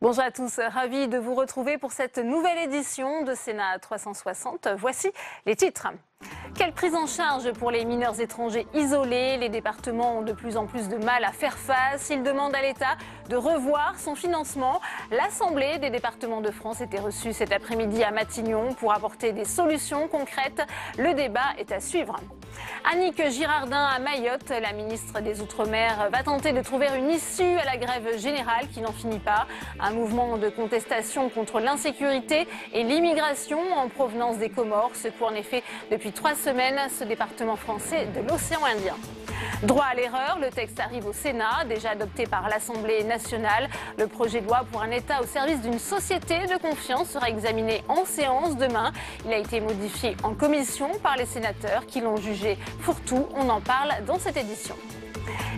Bonjour à tous, ravi de vous retrouver pour cette nouvelle édition de Sénat 360. Voici les titres. Quelle prise en charge pour les mineurs étrangers isolés? Les départements ont de plus en plus de mal à faire face. Ils demandent à l'État de revoir son financement. L'Assemblée des départements de France était reçue cet après-midi à Matignon pour apporter des solutions concrètes. Le débat est à suivre. Annick Girardin à Mayotte, la ministre des Outre-mer va tenter de trouver une issue à la grève générale qui n'en finit pas. Un mouvement de contestation contre l'insécurité et l'immigration en provenance des Comores secoue en effet depuis 3 semaines ce département français de l'océan Indien. Droit à l'erreur, le texte arrive au Sénat, déjà adopté par l'Assemblée nationale. Le projet de loi pour un État au service d'une société de confiance sera examiné en séance demain. Il a été modifié en commission par les sénateurs qui l'ont jugé fourre-tout. On en parle dans cette édition.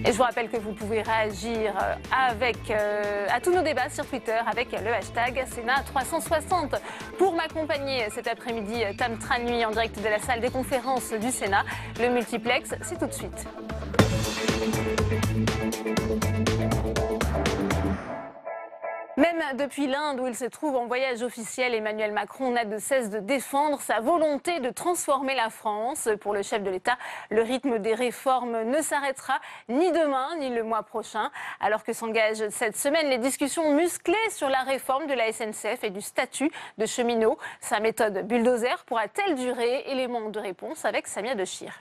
Et je vous rappelle que vous pouvez réagir à tous nos débats sur Twitter avec le hashtag Sénat360. Pour m'accompagner cet après-midi, Tam Tranui en direct de la salle des conférences du Sénat. Le multiplex, c'est tout de suite. Même depuis l'Inde où il se trouve en voyage officiel, Emmanuel Macron n'a de cesse de défendre sa volonté de transformer la France. Pour le chef de l'État, le rythme des réformes ne s'arrêtera ni demain ni le mois prochain. Alors que s'engagent cette semaine les discussions musclées sur la réforme de la SNCF et du statut de cheminot. Sa méthode bulldozer pourra-t-elle durer? Élément de réponse avec Samia Dechir.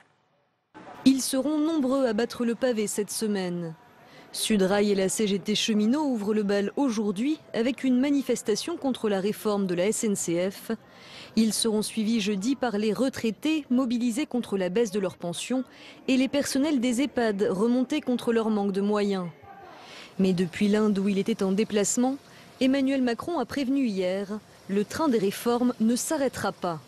Ils seront nombreux à battre le pavé cette semaine. Sudrail et la CGT Cheminot ouvrent le bal aujourd'hui avec une manifestation contre la réforme de la SNCF. Ils seront suivis jeudi par les retraités mobilisés contre la baisse de leurs pensions et les personnels des EHPAD remontés contre leur manque de moyens. Mais depuis l'Inde où il était en déplacement, Emmanuel Macron a prévenu hier, le train des réformes ne s'arrêtera pas.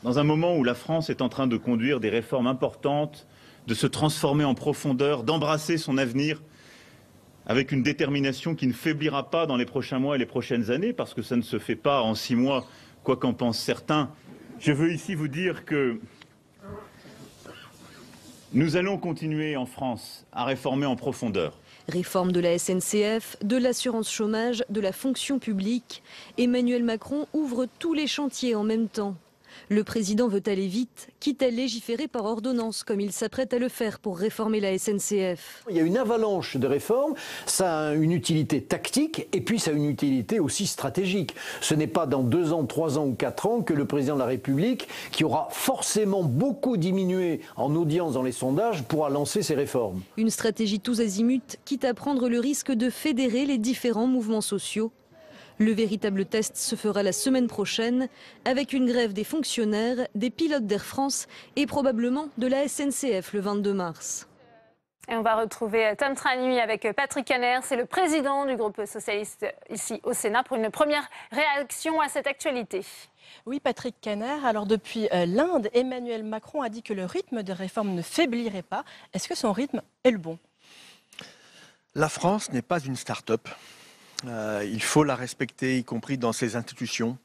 Dans un moment où la France est en train de conduire des réformes importantes, de se transformer en profondeur, d'embrasser son avenir, avec une détermination qui ne faiblira pas dans les prochains mois et les prochaines années, parce que ça ne se fait pas en 6 mois, quoi qu'en pensent certains. Je veux ici vous dire que nous allons continuer en France à réformer en profondeur. Réforme de la SNCF, de l'assurance chômage, de la fonction publique. Emmanuel Macron ouvre tous les chantiers en même temps. Le président veut aller vite, quitte à légiférer par ordonnance, comme il s'apprête à le faire pour réformer la SNCF. Il y a une avalanche de réformes, ça a une utilité tactique et puis ça a une utilité aussi stratégique. Ce n'est pas dans 2 ans, 3 ans ou 4 ans que le président de la République, qui aura forcément beaucoup diminué en audience dans les sondages, pourra lancer ces réformes. Une stratégie tous azimuts, quitte à prendre le risque de fédérer les différents mouvements sociaux. Le véritable test se fera la semaine prochaine avec une grève des fonctionnaires, des pilotes d'Air France et probablement de la SNCF le 22 mars. Et on va retrouver Tam Tranui avec Patrick Kanner, c'est le président du groupe socialiste ici au Sénat pour une première réaction à cette actualité. Oui, Patrick Kanner. Alors depuis l'Inde, Emmanuel Macron a dit que le rythme de réforme ne faiblirait pas. Est-ce que son rythme est le bon? La France n'est pas une start-up. Il faut la respecter, y compris dans ses institutions.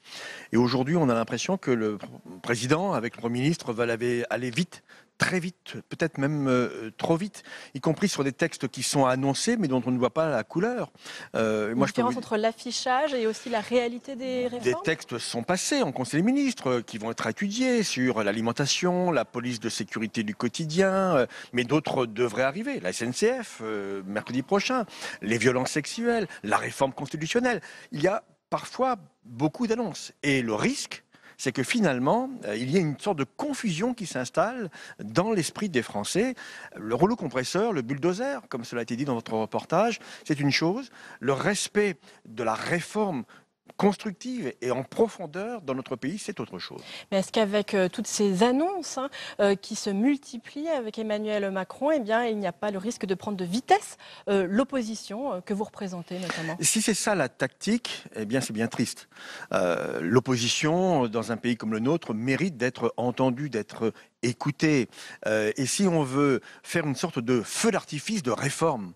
Et aujourd'hui, on a l'impression que le président, avec le Premier ministre, va aller vite, très vite, peut-être même trop vite, y compris sur des textes qui sont annoncés, mais dont on ne voit pas la couleur. Une différence entre l'affichage et aussi la réalité des réformes? Des textes sont passés en Conseil des ministres qui vont être étudiés sur l'alimentation, la police de sécurité du quotidien, mais d'autres devraient arriver. La SNCF, mercredi prochain, les violences sexuelles, la réforme constitutionnelle. Il y a parfois beaucoup d'annonces. Et le risque, c'est que finalement, il y a une sorte de confusion qui s'installe dans l'esprit des Français. Le rouleau compresseur, le bulldozer, comme cela a été dit dans votre reportage, c'est une chose. Le respect de la réforme constructive et en profondeur dans notre pays, c'est autre chose. Mais est-ce qu'avec toutes ces annonces qui se multiplient avec Emmanuel Macron, eh bien, il n'y a pas le risque de prendre de vitesse l'opposition que vous représentez notamment? Si c'est ça la tactique, eh bien c'est bien triste. L'opposition dans un pays comme le nôtre mérite d'être entendue, d'être écoutée. Et si on veut faire une sorte de feu d'artifice de réforme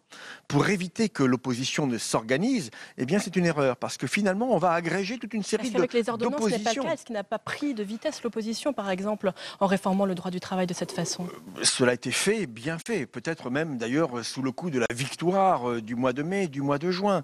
pour éviter que l'opposition ne s'organise, eh bien c'est une erreur parce que finalement on va agréger toute une série d'oppositions. Avec les ordonnances, ce n'est pas le cas. Est-ce qu'il n'a pas pris de vitesse l'opposition, par exemple, en réformant le droit du travail de cette façon? Cela a été fait, bien fait, peut-être même d'ailleurs sous le coup de la victoire du mois de mai, du mois de juin.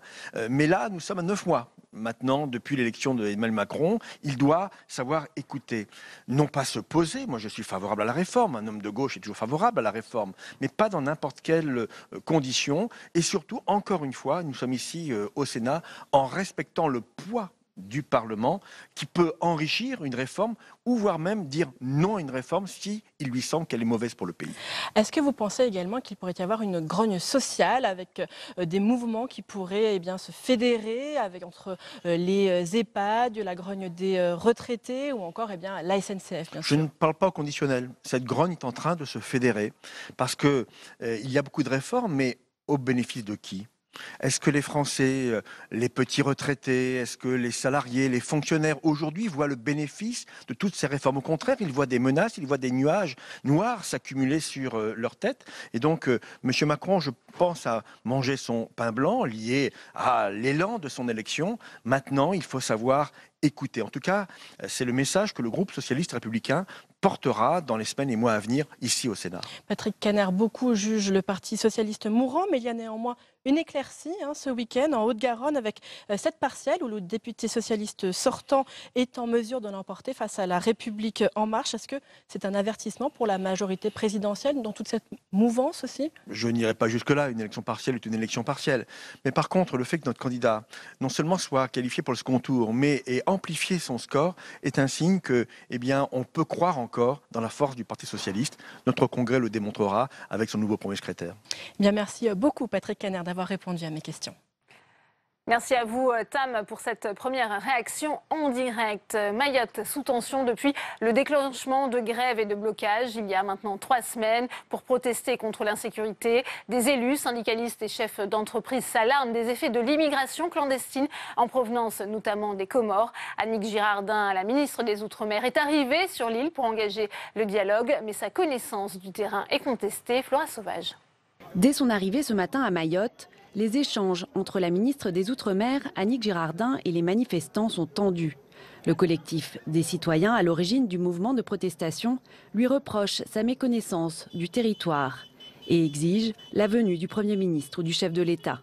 Mais là, nous sommes à 9 mois. maintenant, depuis l'élection d'Emmanuel Macron, il doit savoir écouter. Non pas se poser, moi je suis favorable à la réforme, un homme de gauche est toujours favorable à la réforme, mais pas dans n'importe quelle condition. Et surtout, encore une fois, nous sommes ici au Sénat en respectant le poids du Parlement qui peut enrichir une réforme ou voire même dire non à une réforme si il lui semble qu'elle est mauvaise pour le pays. Est-ce que vous pensez également qu'il pourrait y avoir une grogne sociale avec des mouvements qui pourraient se fédérer entre les EHPAD, la grogne des retraités ou encore la SNCF bien sûr. Je ne parle pas au conditionnel. Cette grogne est en train de se fédérer parce que il y a beaucoup de réformes, mais au bénéfice de qui ? Est-ce que les Français, les petits retraités, est-ce que les salariés, les fonctionnaires aujourd'hui voient le bénéfice de toutes ces réformes? Au contraire, ils voient des menaces, ils voient des nuages noirs s'accumuler sur leur tête. Et donc, M. Macron, je pense, a mangé son pain blanc lié à l'élan de son élection. Maintenant, il faut savoir écouter. En tout cas, c'est le message que le groupe socialiste républicain portera dans les semaines et mois à venir ici au Sénat. Patrick Caner, beaucoup jugent le Parti socialiste mourant, mais il y a néanmoins une éclaircie ce week-end en Haute-Garonne avec cette partielle où le député socialiste sortant est en mesure de l'emporter face à la République en marche. Est-ce que c'est un avertissement pour la majorité présidentielle dans toute cette mouvance aussi? Je n'irai pas jusque-là, une élection partielle est une élection partielle. Mais par contre, le fait que notre candidat non seulement soit qualifié pour le second tour, mais ait amplifié son score, est un signe que, on peut croire encore dans la force du Parti socialiste. Notre congrès le démontrera avec son nouveau premier secrétaire. Bien, merci beaucoup Patrick Caner d'avoir répondu à mes questions. Merci à vous, Tam, pour cette première réaction en direct. Mayotte sous tension depuis le déclenchement de grèves et de blocages il y a maintenant 3 semaines pour protester contre l'insécurité. Des élus, syndicalistes et chefs d'entreprise s'alarment des effets de l'immigration clandestine en provenance notamment des Comores. Annick Girardin, la ministre des Outre-mer, est arrivée sur l'île pour engager le dialogue, mais sa connaissance du terrain est contestée. Flora Sauvage. Dès son arrivée ce matin à Mayotte, les échanges entre la ministre des Outre-mer, Annick Girardin, et les manifestants sont tendus. Le collectif des citoyens à l'origine du mouvement de protestation lui reproche sa méconnaissance du territoire et exige la venue du Premier ministre ou du chef de l'État.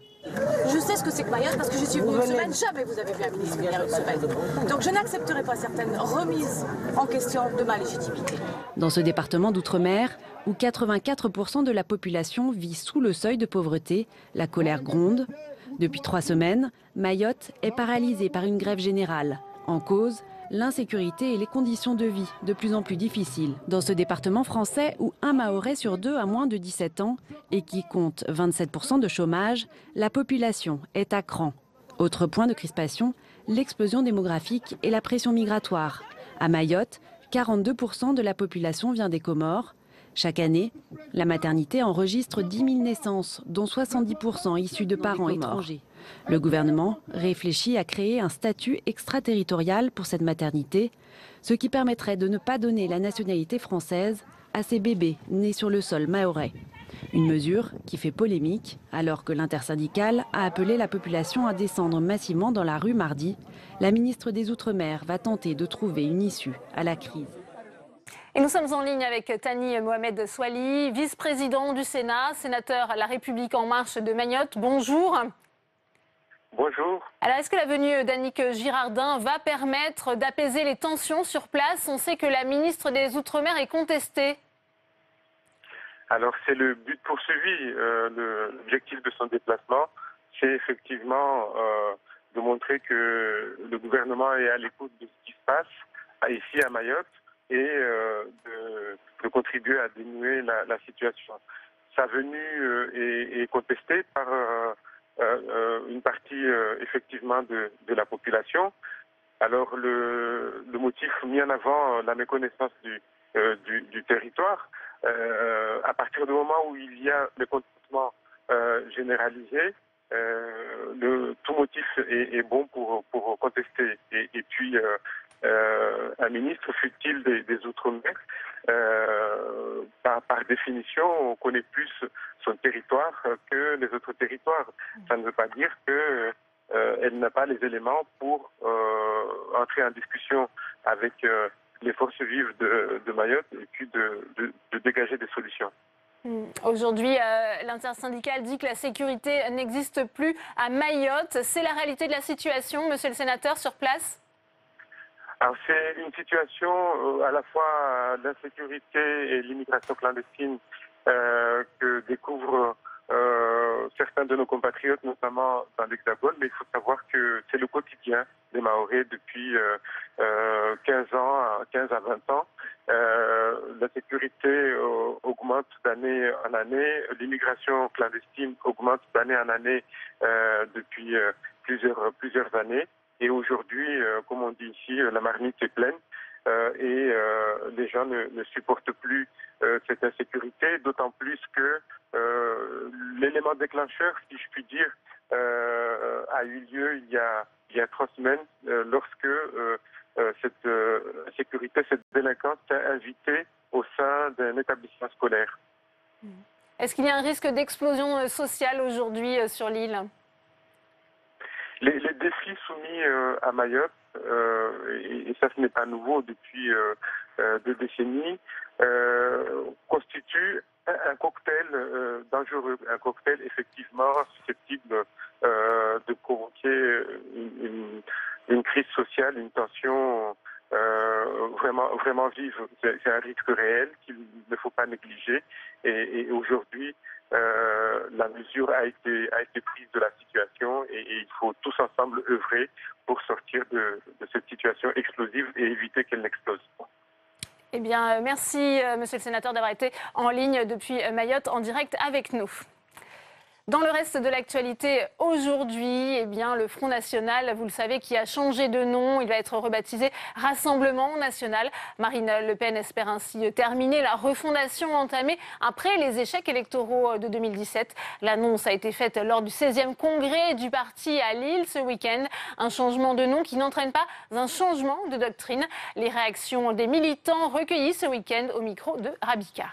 Je sais ce que c'est que Mayotte parce que je suis venue une semaine, jamais vous avez vu un ministre venir une semaine. Donc je n'accepterai pas certaines remises en question de ma légitimité. Dans ce département d'outre-mer, où 84% de la population vit sous le seuil de pauvreté, la colère gronde. Depuis 3 semaines, Mayotte est paralysée par une grève générale. En cause, l'insécurité et les conditions de vie de plus en plus difficiles. Dans ce département français où un Mahorais sur 2 a moins de 17 ans et qui compte 27% de chômage, la population est à cran. Autre point de crispation, l'explosion démographique et la pression migratoire. À Mayotte, 42% de la population vient des Comores. Chaque année, la maternité enregistre 10 000 naissances, dont 70% issus de parents étrangers. Le gouvernement réfléchit à créer un statut extraterritorial pour cette maternité, ce qui permettrait de ne pas donner la nationalité française à ces bébés nés sur le sol mahorais. Une mesure qui fait polémique, alors que l'intersyndicale a appelé la population à descendre massivement dans la rue mardi. La ministre des Outre-mer va tenter de trouver une issue à la crise. Et nous sommes en ligne avec Thani Mohamed Soili, vice-président du Sénat, sénateur La République En Marche de Mayotte. Bonjour. Bonjour. Alors, est-ce que la venue d'Annick Girardin va permettre d'apaiser les tensions sur place? On sait que la ministre des Outre-mer est contestée. Alors, c'est le but poursuivi. L'objectif de son déplacement, c'est effectivement de montrer que le gouvernement est à l'écoute de ce qui se passe ici à Mayotte et de contribuer à dénouer la situation. Sa venue est contestée par une partie effectivement de la population. Alors le motif mis en avant, la méconnaissance du territoire, à partir du moment où il y a le contentement généralisé, tout motif est bon pour contester. Et puis un ministre, fut-il des Outre-mer, par définition, on connaît plus son territoire que les autres territoires. Ça ne veut pas dire qu'elle n'a pas les éléments pour entrer en discussion avec les forces vives de Mayotte et puis de dégager des solutions. Aujourd'hui, l'intersyndicale dit que la sécurité n'existe plus à Mayotte. C'est la réalité de la situation, monsieur le sénateur, sur place? Alors c'est une situation à la fois d'insécurité et l'immigration clandestine que découvrent certains de nos compatriotes, notamment dans l'Hexagone, mais il faut savoir que c'est le quotidien des Mahorais depuis 15 à 20 ans. La sécurité augmente d'année en année, l'immigration clandestine augmente d'année en année depuis plusieurs années. Et aujourd'hui, comme on dit ici, la marmite est pleine et les gens ne supportent plus cette insécurité, d'autant plus que l'élément déclencheur, si je puis dire, a eu lieu il y a 3 semaines lorsque cette insécurité, cette délinquance s'est invitée au sein d'un établissement scolaire. Est-ce qu'il y a un risque d'explosion sociale aujourd'hui sur l'île? Les défis soumis à Mayotte, et ça ce n'est pas nouveau depuis 2 décennies, constituent un cocktail dangereux, un cocktail effectivement susceptible de provoquer une crise sociale, une tension vraiment vive. C'est un risque réel qu'il ne faut pas négliger et aujourd'hui la mesure a été prise de la situation et il faut tous ensemble œuvrer pour sortir de cette situation explosive et éviter qu'elle n'explose. Eh bien, merci, monsieur le sénateur, d'avoir été en ligne depuis Mayotte en direct avec nous. Dans le reste de l'actualité, aujourd'hui, eh bien, le Front National, vous le savez, qui a changé de nom, il va être rebaptisé Rassemblement National. Marine Le Pen espère ainsi terminer la refondation entamée après les échecs électoraux de 2017. L'annonce a été faite lors du 16e congrès du parti à Lille ce week-end. Un changement de nom qui n'entraîne pas un changement de doctrine. Les réactions des militants recueillies ce week-end au micro de Rabika.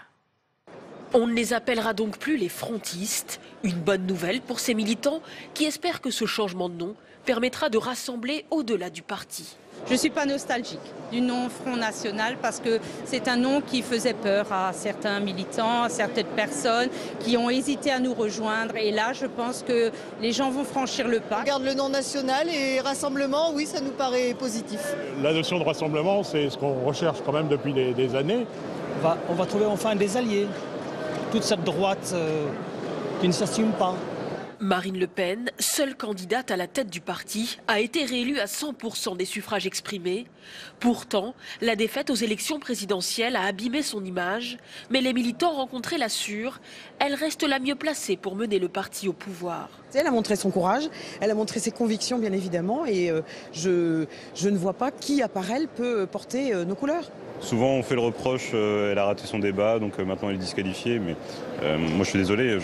On ne les appellera donc plus les frontistes. Une bonne nouvelle pour ces militants qui espèrent que ce changement de nom permettra de rassembler au-delà du parti. Je ne suis pas nostalgique du nom Front National parce que c'est un nom qui faisait peur à certains militants, à certaines personnes qui ont hésité à nous rejoindre. Et là, je pense que les gens vont franchir le pas. On regarde le nom national et rassemblement, oui, ça nous paraît positif. La notion de rassemblement, c'est ce qu'on recherche quand même depuis des années. On va trouver enfin des alliés. Toute cette droite qui ne s'assume pas. Marine Le Pen, seule candidate à la tête du parti, a été réélue à 100% des suffrages exprimés. Pourtant, la défaite aux élections présidentielles a abîmé son image, mais les militants rencontrés l'assurent, elle reste la mieux placée pour mener le parti au pouvoir. Elle a montré son courage, elle a montré ses convictions bien évidemment, et je ne vois pas qui à part elle peut porter nos couleurs. Souvent on fait le reproche, elle a raté son débat, donc maintenant elle est disqualifiée. Mais moi je suis désolé,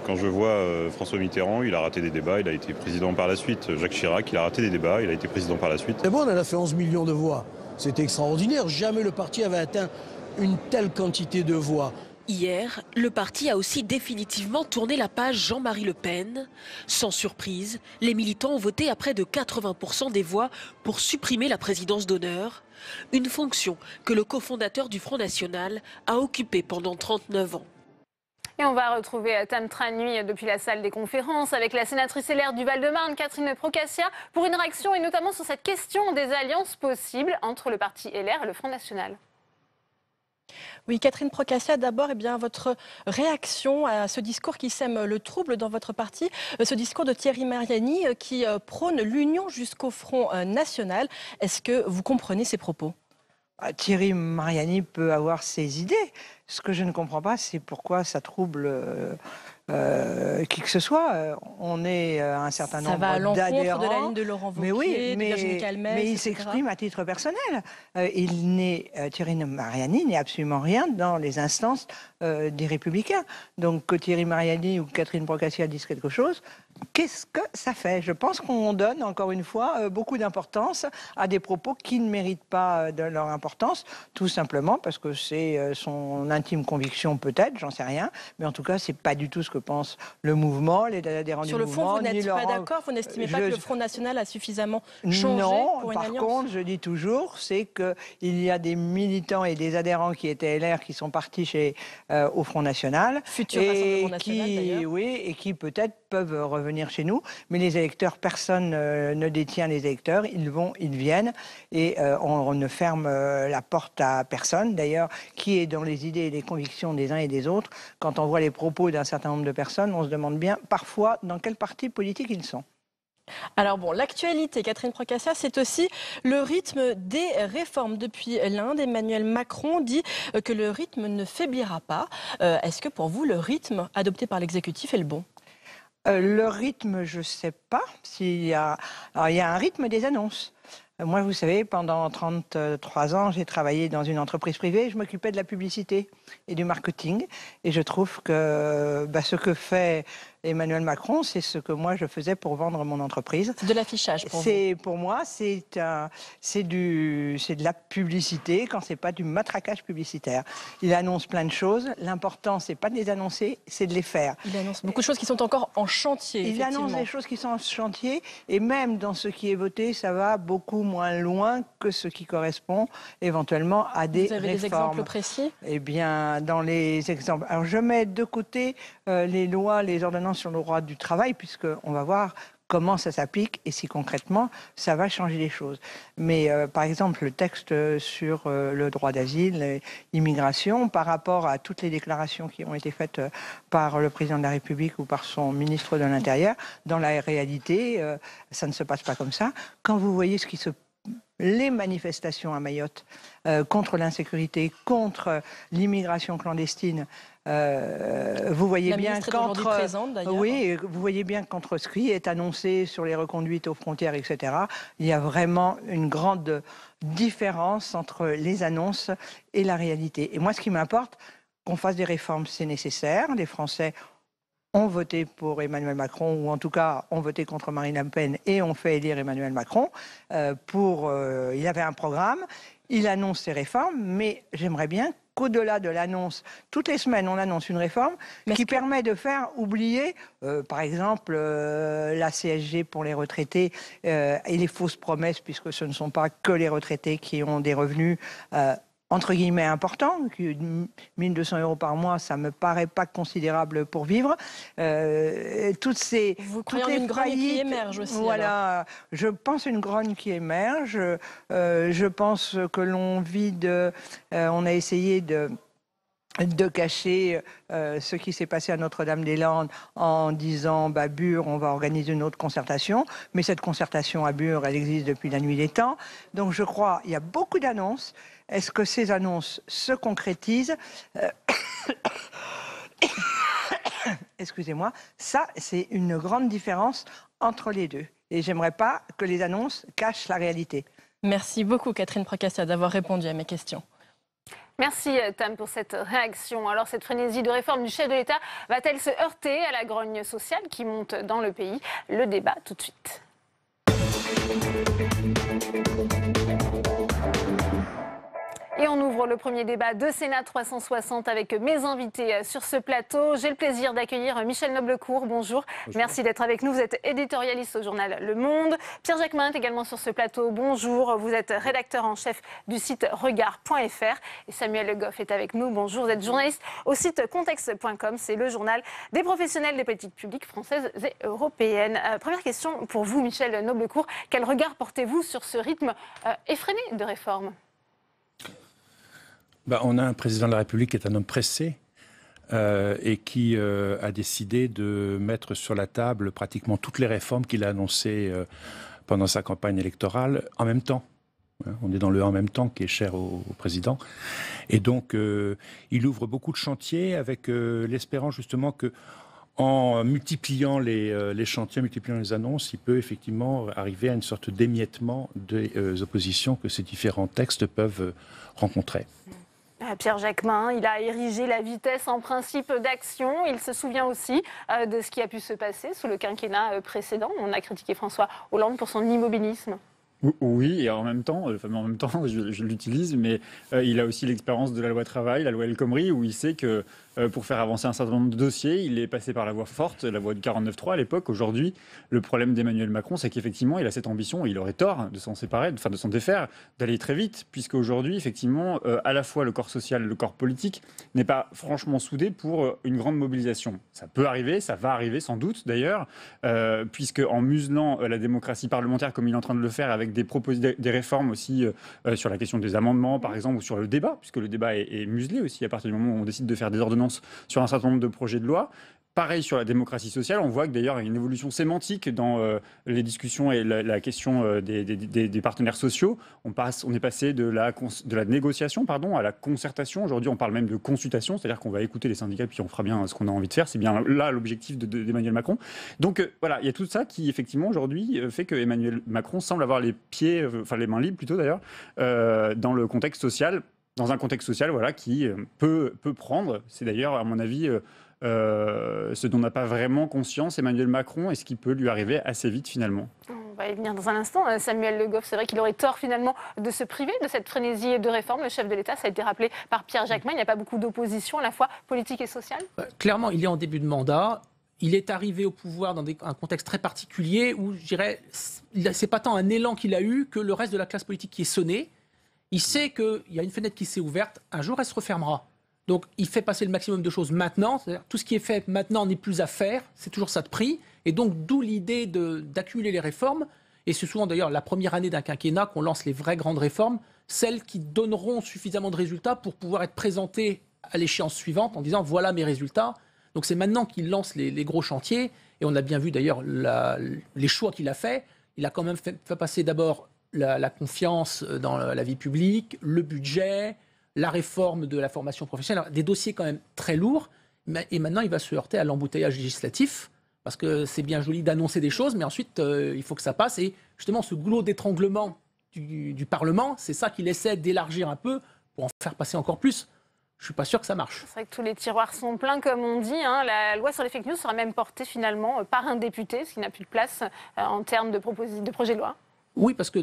quand je vois François Mitterrand, il a raté des débats, il a été président par la suite. Jacques Chirac, il a raté des débats, il a été président par la suite. C'est bon, elle a fait 11 millions de voix. C'était extraordinaire, jamais le parti avait atteint une telle quantité de voix. Hier, le parti a aussi définitivement tourné la page Jean-Marie Le Pen. Sans surprise, les militants ont voté à près de 80% des voix pour supprimer la présidence d'honneur, une fonction que le cofondateur du Front National a occupée pendant 39 ans. Et on va retrouver Tam Tranui depuis la salle des conférences avec la sénatrice LR du Val-de-Marne, Catherine Procaccia, pour une réaction et notamment sur cette question des alliances possibles entre le parti LR et le Front National. Oui, Catherine Procaccia, d'abord, votre réaction à ce discours qui sème le trouble dans votre parti, ce discours de Thierry Mariani qui prône l'union jusqu'au Front National. Est-ce que vous comprenez ces propos ? Thierry Mariani peut avoir ses idées. Ce que je ne comprends pas, c'est pourquoi ça trouble qui que ce soit. On est un certain nombre d'adhérents. Ça va à l'encontre de la ligne de Laurent Wauquiez, de Virginie Calmès, mais il s'exprime à titre personnel. Thierry Mariani n'est absolument rien dans les instances des Républicains. Donc que Thierry Mariani ou Catherine Procaccia disent quelque chose, qu'est-ce que ça fait? Je pense qu'on donne, encore une fois, beaucoup d'importance à des propos qui ne méritent pas de leur importance, tout simplement parce que c'est son intime conviction, peut-être, j'en sais rien, mais en tout cas, c'est pas du tout ce que pense le mouvement, les adhérents du mouvement. Sur le fond, vous n'êtes pas d'accord? Vous n'estimez pas que le Front National a suffisamment changé pour une alliance? Par contre, je dis toujours, c'est qu'il y a des militants et des adhérents qui étaient LR qui sont partis au Front National. Futur Rassemblement National, d'ailleurs. Oui, et qui peut-être peuvent revenir chez nous, mais les électeurs, personne ne détient les électeurs, ils viennent, et on ne ferme la porte à personne, d'ailleurs, qui est dans les idées et les convictions des uns et des autres. Quand on voit les propos d'un certain nombre de personnes, on se demande bien, parfois, dans quel parti politique ils sont. Alors bon, l'actualité, Catherine Procaccia, c'est aussi le rythme des réformes. Depuis l'Inde, Emmanuel Macron dit que le rythme ne faiblira pas. Est-ce que pour vous, le rythme adopté par l'exécutif est le bon? Le rythme, je ne sais pas. Alors, il y a un rythme des annonces. Moi, vous savez, pendant 33 ans, j'ai travaillé dans une entreprise privée. Je m'occupais de la publicité et du marketing. Et je trouve que ce que fait Emmanuel Macron, c'est ce que moi, je faisais pour vendre mon entreprise. C'est de l'affichage pour vous? Pour moi, c'est de la publicité quand c'est pas du matraquage publicitaire. Il annonce plein de choses. L'important, c'est pas de les annoncer, c'est de les faire. Il annonce beaucoup de choses qui sont encore en chantier. Il annonce des choses qui sont en chantier. Et même dans ce qui est voté, ça va beaucoup moins loin que ce qui correspond éventuellement à des réformes. Vous avez des exemples précis? Eh bien, dans les exemples... Alors, je mets de côté les lois, les ordonnances sur le droit du travail, puisqu'on va voir comment ça s'applique et si concrètement ça va changer les choses. Mais par exemple, le texte sur le droit d'asile, l'immigration, par rapport à toutes les déclarations qui ont été faites par le président de la République ou par son ministre de l'Intérieur, dans la réalité, ça ne se passe pas comme ça. Quand vous voyez les manifestations à Mayotte contre l'insécurité, contre l'immigration clandestine, vous voyez bien vous voyez bien qu'entre ce qui est annoncé sur les reconduites aux frontières, etc., il y a vraiment une grande différence entre les annonces et la réalité. Et moi, ce qui m'importe, qu'on fasse des réformes, c'est nécessaire. Les Français ont voté pour Emmanuel Macron, ou en tout cas ont voté contre Marine Le Pen et ont fait élire Emmanuel Macron. Il avait un programme, il annonce ses réformes, mais j'aimerais bien qu'au-delà de l'annonce, toutes les semaines on annonce une réforme qui permet de faire oublier, par exemple, la CSG pour les retraités et les fausses promesses, puisque ce ne sont pas que les retraités qui ont des revenus entre guillemets important, 1 200 € par mois, ça me paraît pas considérable pour vivre. Vous croyez en une grogne qui émerge aussi? Voilà, alors. Je pense une grogne qui émerge. Je pense que l'on vide. On a essayé de cacher ce qui s'est passé à Notre-Dame-des-Landes en disant Bure, on va organiser une autre concertation. Mais cette concertation à Bure, elle existe depuis la nuit des temps. Donc je crois il y a beaucoup d'annonces. Est-ce que ces annonces se concrétisent? Excusez-moi. Ça, c'est une grande différence entre les deux. Et j'aimerais pas que les annonces cachent la réalité. Merci beaucoup, Catherine Procaccia, d'avoir répondu à mes questions. Merci Tam pour cette réaction. Alors cette frénésie de réforme du chef de l'État va-t-elle se heurter à la grogne sociale qui monte dans le pays? Le débat tout de suite. Et on ouvre le premier débat de Sénat 360 avec mes invités sur ce plateau. J'ai le plaisir d'accueillir Michel Noblecourt. Bonjour. Merci d'être avec nous. Vous êtes éditorialiste au journal Le Monde. Pierre-Jacques Mainte également sur ce plateau. Bonjour. Vous êtes rédacteur en chef du site regard.fr. Et Samuel Le Goff est avec nous. Bonjour. Vous êtes journaliste au site contexte.com. C'est le journal des professionnels des politiques publiques françaises et européennes. Première question pour vous, Michel Noblecourt. Quel regard portez-vous sur ce rythme effréné de réforme ? On a un président de la République qui est un homme pressé et qui a décidé de mettre sur la table pratiquement toutes les réformes qu'il a annoncées pendant sa campagne électorale en même temps. On est dans le « en même temps » qui est cher au président. Et donc, il ouvre beaucoup de chantiers avec l'espérance justement que, en multipliant les chantiers, en multipliant les annonces, il peut effectivement arriver à une sorte d'émiettement des oppositions que ces différents textes peuvent rencontrer. Pierre Jacquemin, il a érigé la vitesse en principe d'action. Il se souvient aussi de ce qui a pu se passer sous le quinquennat précédent. On a critiqué François Hollande pour son immobilisme. Oui, et en même temps, je l'utilise, mais il a aussi l'expérience de la loi travail, la loi El Khomri, où il sait que pour faire avancer un certain nombre de dossiers, il est passé par la voie forte, la voie du 49.3 à l'époque. Aujourd'hui, le problème d'Emmanuel Macron, c'est qu'effectivement, il a cette ambition, et il aurait tort de s'en séparer, de s'en défaire, d'aller très vite, puisque aujourd'hui, effectivement, à la fois le corps social et le corps politique n'est pas franchement soudé pour une grande mobilisation. Ça peut arriver, ça va arriver sans doute d'ailleurs, puisque en muselant la démocratie parlementaire comme il est en train de le faire avec des réformes aussi sur la question des amendements, par exemple, ou sur le débat, puisque le débat est muselé aussi à partir du moment où on décide de faire des ordonnances sur un certain nombre de projets de loi. Pareil sur la démocratie sociale, on voit que d'ailleurs il y a une évolution sémantique dans les discussions et la question des partenaires sociaux. On est passé de la négociation à la concertation. Aujourd'hui, on parle même de consultation, c'est-à-dire qu'on va écouter les syndicats puis on fera bien ce qu'on a envie de faire. C'est bien là l'objectif d'Emmanuel Macron. Donc voilà, il y a tout ça qui effectivement aujourd'hui fait que Emmanuel Macron semble avoir les mains libres plutôt d'ailleurs, dans le contexte social, dans un contexte social qui peut prendre. C'est d'ailleurs à mon avis ce dont n'a pas vraiment conscience Emmanuel Macron et ce qui peut lui arriver assez vite finalement. On va y venir dans un instant. Samuel Le Goff, c'est vrai qu'il aurait tort finalement de se priver de cette frénésie de réforme. Le chef de l'État, ça a été rappelé par Pierre Jacquemin, il n'y a pas beaucoup d'opposition à la fois politique et sociale. Clairement, il est en début de mandat. Il est arrivé au pouvoir dans un contexte très particulier où, je dirais, c'est pas tant un élan qu'il a eu que le reste de la classe politique qui est sonné. Il sait qu'il y a une fenêtre qui s'est ouverte, un jour elle se refermera. Donc il fait passer le maximum de choses maintenant, c'est-à-dire tout ce qui est fait maintenant n'est plus à faire, c'est toujours ça de prix, et donc d'où l'idée d'accumuler les réformes, et c'est souvent d'ailleurs la première année d'un quinquennat qu'on lance les vraies grandes réformes, celles qui donneront suffisamment de résultats pour pouvoir être présentées à l'échéance suivante en disant voilà mes résultats. Donc c'est maintenant qu'il lance les gros chantiers, et on a bien vu d'ailleurs les choix qu'il a fait. Il a quand même fait passer d'abord la confiance dans la vie publique, le budget, la réforme de la formation professionnelle, des dossiers quand même très lourds. Et maintenant, il va se heurter à l'embouteillage législatif, parce que c'est bien joli d'annoncer des choses, mais ensuite, il faut que ça passe. Et justement, ce goulot d'étranglement du Parlement, c'est ça qu'il essaie d'élargir un peu pour en faire passer encore plus. Je ne suis pas sûr que ça marche. C'est vrai que tous les tiroirs sont pleins, comme on dit. La loi sur les fake news sera même portée finalement par un député, parce qu'il n'a plus de place en termes de projet de loi. Oui, parce que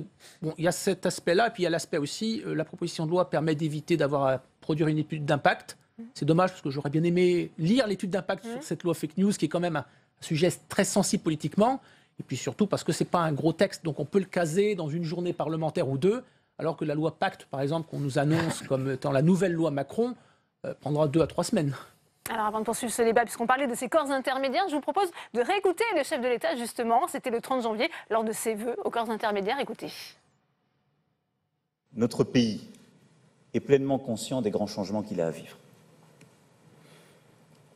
il y a cet aspect-là, et puis il y a l'aspect aussi, la proposition de loi permet d'éviter d'avoir à produire une étude d'impact. C'est dommage, parce que j'aurais bien aimé lire l'étude d'impact sur cette loi fake news, qui est quand même un sujet très sensible politiquement, et puis surtout parce que ce n'est pas un gros texte, donc on peut le caser dans une journée parlementaire ou deux, alors que la loi Pacte, par exemple, qu'on nous annonce comme étant la nouvelle loi Macron, prendra 2 à 3 semaines. Alors avant de poursuivre ce débat, puisqu'on parlait de ces corps intermédiaires, je vous propose de réécouter le chef de l'État justement. C'était le 30 janvier, lors de ses vœux aux corps intermédiaires. Écoutez. Notre pays est pleinement conscient des grands changements qu'il a à vivre.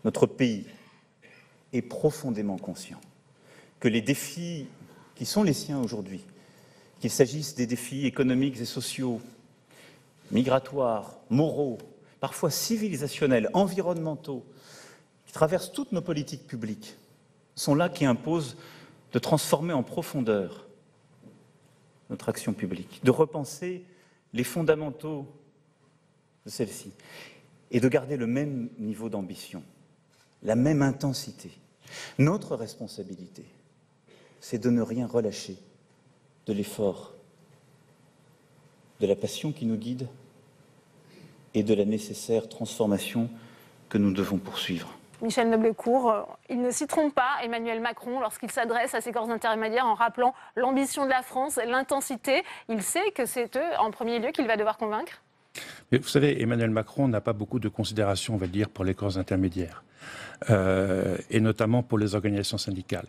Notre pays est profondément conscient que les défis qui sont les siens aujourd'hui, qu'il s'agisse des défis économiques et sociaux, migratoires, moraux, parfois civilisationnels, environnementaux, qui traversent toutes nos politiques publiques, sont là qui imposent de transformer en profondeur notre action publique, de repenser les fondamentaux de celle-ci et de garder le même niveau d'ambition, la même intensité. Notre responsabilité, c'est de ne rien relâcher de l'effort, de la passion qui nous guide et de la nécessaire transformation que nous devons poursuivre. Michel Noblecourt, il ne s'y trompe pas, Emmanuel Macron, lorsqu'il s'adresse à ces corps intermédiaires en rappelant l'ambition de la France, l'intensité. Il sait que c'est eux, en premier lieu, qu'il va devoir convaincre. Mais vous savez, Emmanuel Macron n'a pas beaucoup de considération, on va dire, pour les corps intermédiaires, et notamment pour les organisations syndicales.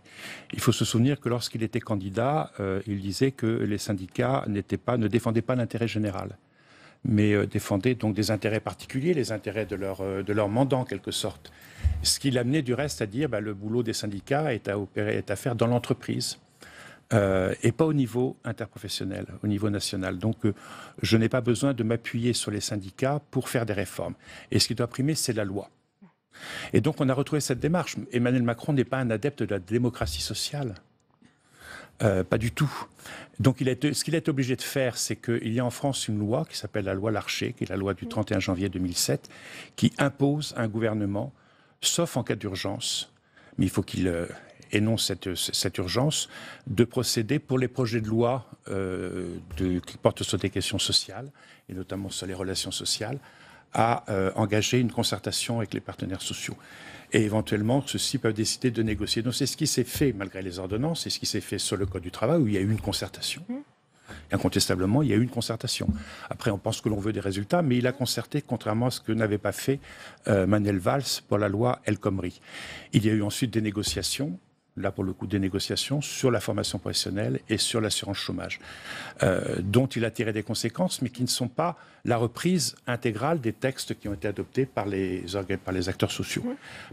Il faut se souvenir que lorsqu'il était candidat, il disait que les syndicats ne défendaient pas l'intérêt général, mais défendaient donc des intérêts particuliers, les intérêts de leur mandant en quelque sorte. Ce qui l'amenait du reste à dire le boulot des syndicats est à faire dans l'entreprise et pas au niveau interprofessionnel, au niveau national. Donc je n'ai pas besoin de m'appuyer sur les syndicats pour faire des réformes. Et ce qui doit primer, c'est la loi. Et donc on a retrouvé cette démarche. Emmanuel Macron n'est pas un adepte de la démocratie sociale. Pas du tout. Donc ce qu'il est obligé de faire, c'est qu'il y a en France une loi qui s'appelle la loi Larcher, qui est la loi du 31 janvier 2007, qui impose à un gouvernement, sauf en cas d'urgence, mais il faut qu'il énonce cette urgence, de procéder pour les projets de loi qui portent sur des questions sociales, et notamment sur les relations sociales, à engager une concertation avec les partenaires sociaux. Et éventuellement, ceux-ci peuvent décider de négocier. Donc c'est ce qui s'est fait, malgré les ordonnances, c'est ce qui s'est fait sur le Code du travail, où il y a eu une concertation. Incontestablement, il y a eu une concertation. Après, on pense que l'on veut des résultats, mais il a concerté, contrairement à ce que n'avait pas fait Manuel Valls pour la loi El Khomri. Il y a eu ensuite des négociations, là pour le coup des négociations, sur la formation professionnelle et sur l'assurance chômage, dont il a tiré des conséquences, mais qui ne sont pas la reprise intégrale des textes qui ont été adoptés par les acteurs sociaux.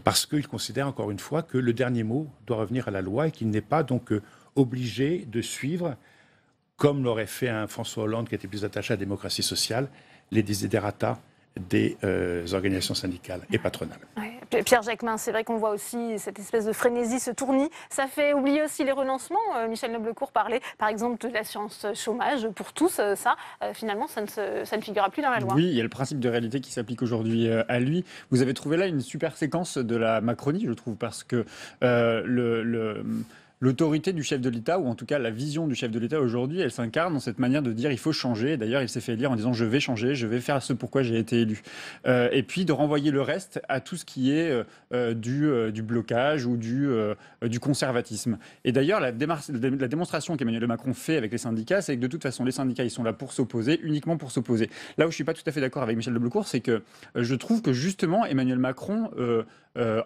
Parce qu'il considère encore une fois que le dernier mot doit revenir à la loi et qu'il n'est pas donc obligé de suivre, comme l'aurait fait un François Hollande qui était plus attaché à la démocratie sociale, les desiderata des organisations syndicales et patronales. Ouais. Pierre Jacquemin, c'est vrai qu'on voit aussi cette espèce de frénésie, ce tournis. Ça fait oublier aussi les renoncements. Michel Noblecourt parlait par exemple de l'assurance chômage pour tous. Finalement, ça ne figurera plus dans la loi. Oui, il y a le principe de réalité qui s'applique aujourd'hui à lui. Vous avez trouvé là une super séquence de la Macronie, je trouve, parce que l'autorité du chef de l'État, ou en tout cas la vision du chef de l'État aujourd'hui, elle s'incarne dans cette manière de dire il faut changer. D'ailleurs, il s'est fait élire en disant je vais changer, je vais faire ce pourquoi j'ai été élu. Et puis de renvoyer le reste à tout ce qui est du blocage ou du conservatisme. Et d'ailleurs, la démonstration qu'Emmanuel Macron fait avec les syndicats, c'est que de toute façon, les syndicats, ils sont là pour s'opposer, uniquement pour s'opposer. Là où je ne suis pas tout à fait d'accord avec Michel Noblecourt, c'est que je trouve que justement, Emmanuel Macron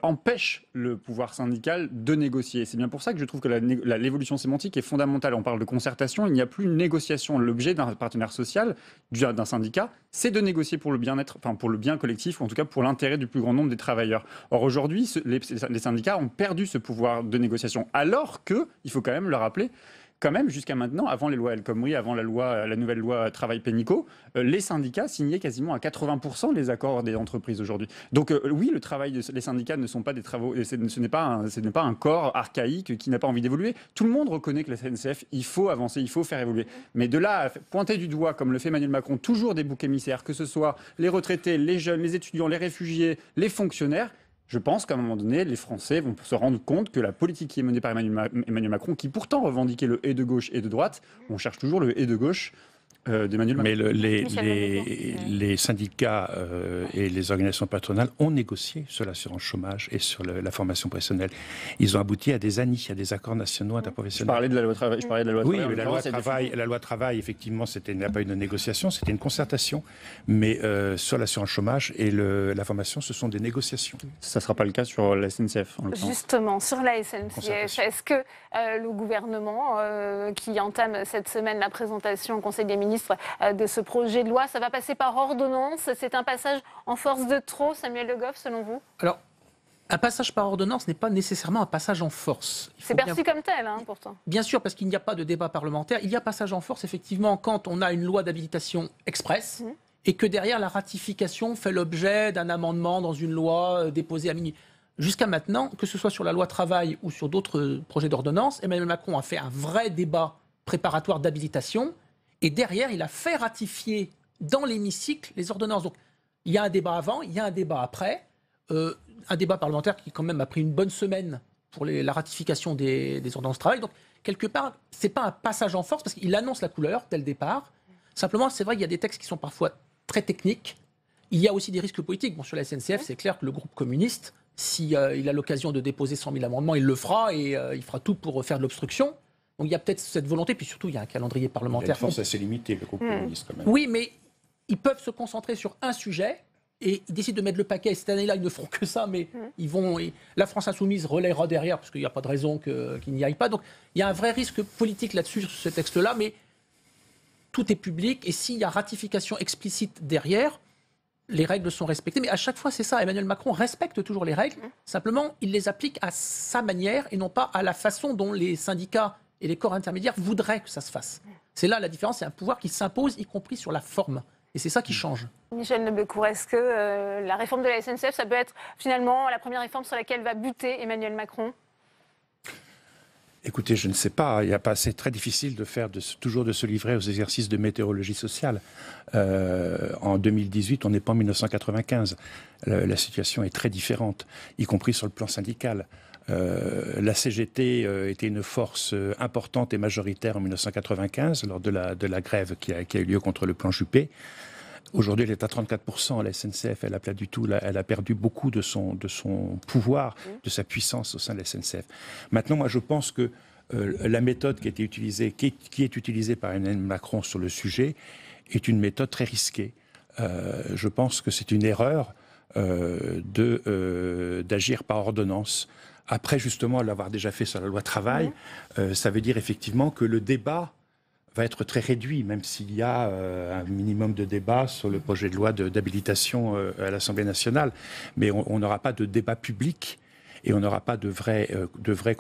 empêche le pouvoir syndical de négocier. C'est bien pour ça que je trouve que l'évolution sémantique est fondamentale. On parle de concertation, il n'y a plus une négociation. L'objet d'un partenaire social, d'un syndicat, c'est de négocier pour le bien-être, enfin pour le bien collectif, ou en tout cas pour l'intérêt du plus grand nombre des travailleurs. Or aujourd'hui, les syndicats ont perdu ce pouvoir de négociation, alors que, il faut quand même le rappeler, quand même, jusqu'à maintenant, avant les lois El Khomri, avant la nouvelle loi travail pénico, les syndicats signaient quasiment à 80% les accords des entreprises aujourd'hui. Donc oui, le travail des syndicats ne sont pas des travaux, ce n'est pas un corps archaïque qui n'a pas envie d'évoluer. Tout le monde reconnaît que la SNCF, il faut avancer, il faut faire évoluer. Mais de là à pointer du doigt, comme le fait Emmanuel Macron, toujours des boucs émissaires, que ce soit les retraités, les jeunes, les étudiants, les réfugiés, les fonctionnaires, je pense qu'à un moment donné, les Français vont se rendre compte que la politique qui est menée par Emmanuel Macron, qui pourtant revendiquait le « et » de gauche et de droite, on cherche toujours le « et » de gauche d'Emmanuel Macron. Mais les syndicats et les organisations patronales ont négocié sur l'assurance chômage et sur la formation professionnelle. Ils ont abouti à des ANI, à des accords nationaux interprofessionnels. Je parlais de la loi travail. Oui, mais la loi travail, effectivement, il n'y a pas eu de négociation, c'était une concertation. Mais sur l'assurance chômage et la formation, ce sont des négociations. Ça ne sera pas le cas sur la SNCF, en l'occurrence. Justement, sur la SNCF, est-ce que le gouvernement qui entame cette semaine la présentation au Conseil des ministres de ce projet de loi, ça va passer par ordonnance? C'est un passage en force de trop, Samuel Le Goff, selon vous? Alors, un passage par ordonnance n'est pas nécessairement un passage en force. C'est perçu comme tel, pourtant. Bien sûr, parce qu'il n'y a pas de débat parlementaire. Il y a passage en force, effectivement, quand on a une loi d'habilitation express et que derrière, la ratification fait l'objet d'un amendement dans une loi déposée à minuit. Jusqu'à maintenant, que ce soit sur la loi travail ou sur d'autres projets d'ordonnance, Emmanuel Macron a fait un vrai débat préparatoire d'habilitation. Et derrière, il a fait ratifier dans l'hémicycle les ordonnances. Donc, il y a un débat avant, il y a un débat après. Un débat parlementaire qui, quand même, a pris une bonne semaine pour la ratification des ordonnances de travail. Donc, quelque part, ce n'est pas un passage en force, parce qu'il annonce la couleur dès le départ. Simplement, c'est vrai qu'il y a des textes qui sont parfois très techniques. Il y a aussi des risques politiques. Bon, sur la SNCF, c'est clair que le groupe communiste, s'il a l'occasion de déposer 100 000 amendements, il le fera, et il fera tout pour faire de l'obstruction. Donc il y a peut-être cette volonté, puis surtout il y a un calendrier parlementaire. Il y a une force assez limitée, le groupe communiste quand même. Oui, mais ils peuvent se concentrer sur un sujet et ils décident de mettre le paquet. Et cette année-là, ils ne feront que ça, mais la France insoumise relayera derrière, parce qu'il n'y a pas de raison qu'ils n'y aillent pas. Donc il y a un vrai risque politique là-dessus, sur ce texte-là, mais tout est public, et s'il y a ratification explicite derrière, les règles sont respectées. Mais à chaque fois, c'est ça, Emmanuel Macron respecte toujours les règles, simplement il les applique à sa manière et non pas à la façon dont les syndicats et les corps intermédiaires voudraient que ça se fasse. C'est là la différence, c'est un pouvoir qui s'impose, y compris sur la forme. Et c'est ça qui change. Michel Noblecourt, est-ce que la réforme de la SNCF, ça peut être finalement la première réforme sur laquelle va buter Emmanuel Macron? Écoutez, je ne sais pas. C'est très difficile toujours de se livrer aux exercices de météorologie sociale. En 2018, on n'est pas en 1995. La situation est très différente, y compris sur le plan syndical. La CGT était une force importante et majoritaire en 1995 lors de la grève qui a eu lieu contre le plan Juppé. Aujourd'hui, elle est à 34%. La SNCF, elle a perdu beaucoup de son pouvoir, de sa puissance au sein de la SNCF. Maintenant, moi, je pense que la méthode qui est utilisée par Emmanuel Macron sur le sujet est une méthode très risquée. Je pense que c'est une erreur d'agir par ordonnance. Après, justement, l'avoir déjà fait sur la loi travail, ça veut dire effectivement que le débat va être très réduit, même s'il y a un minimum de débat sur le projet de loi d'habilitation à l'Assemblée nationale. Mais on n'aura pas de débat public et on n'aura pas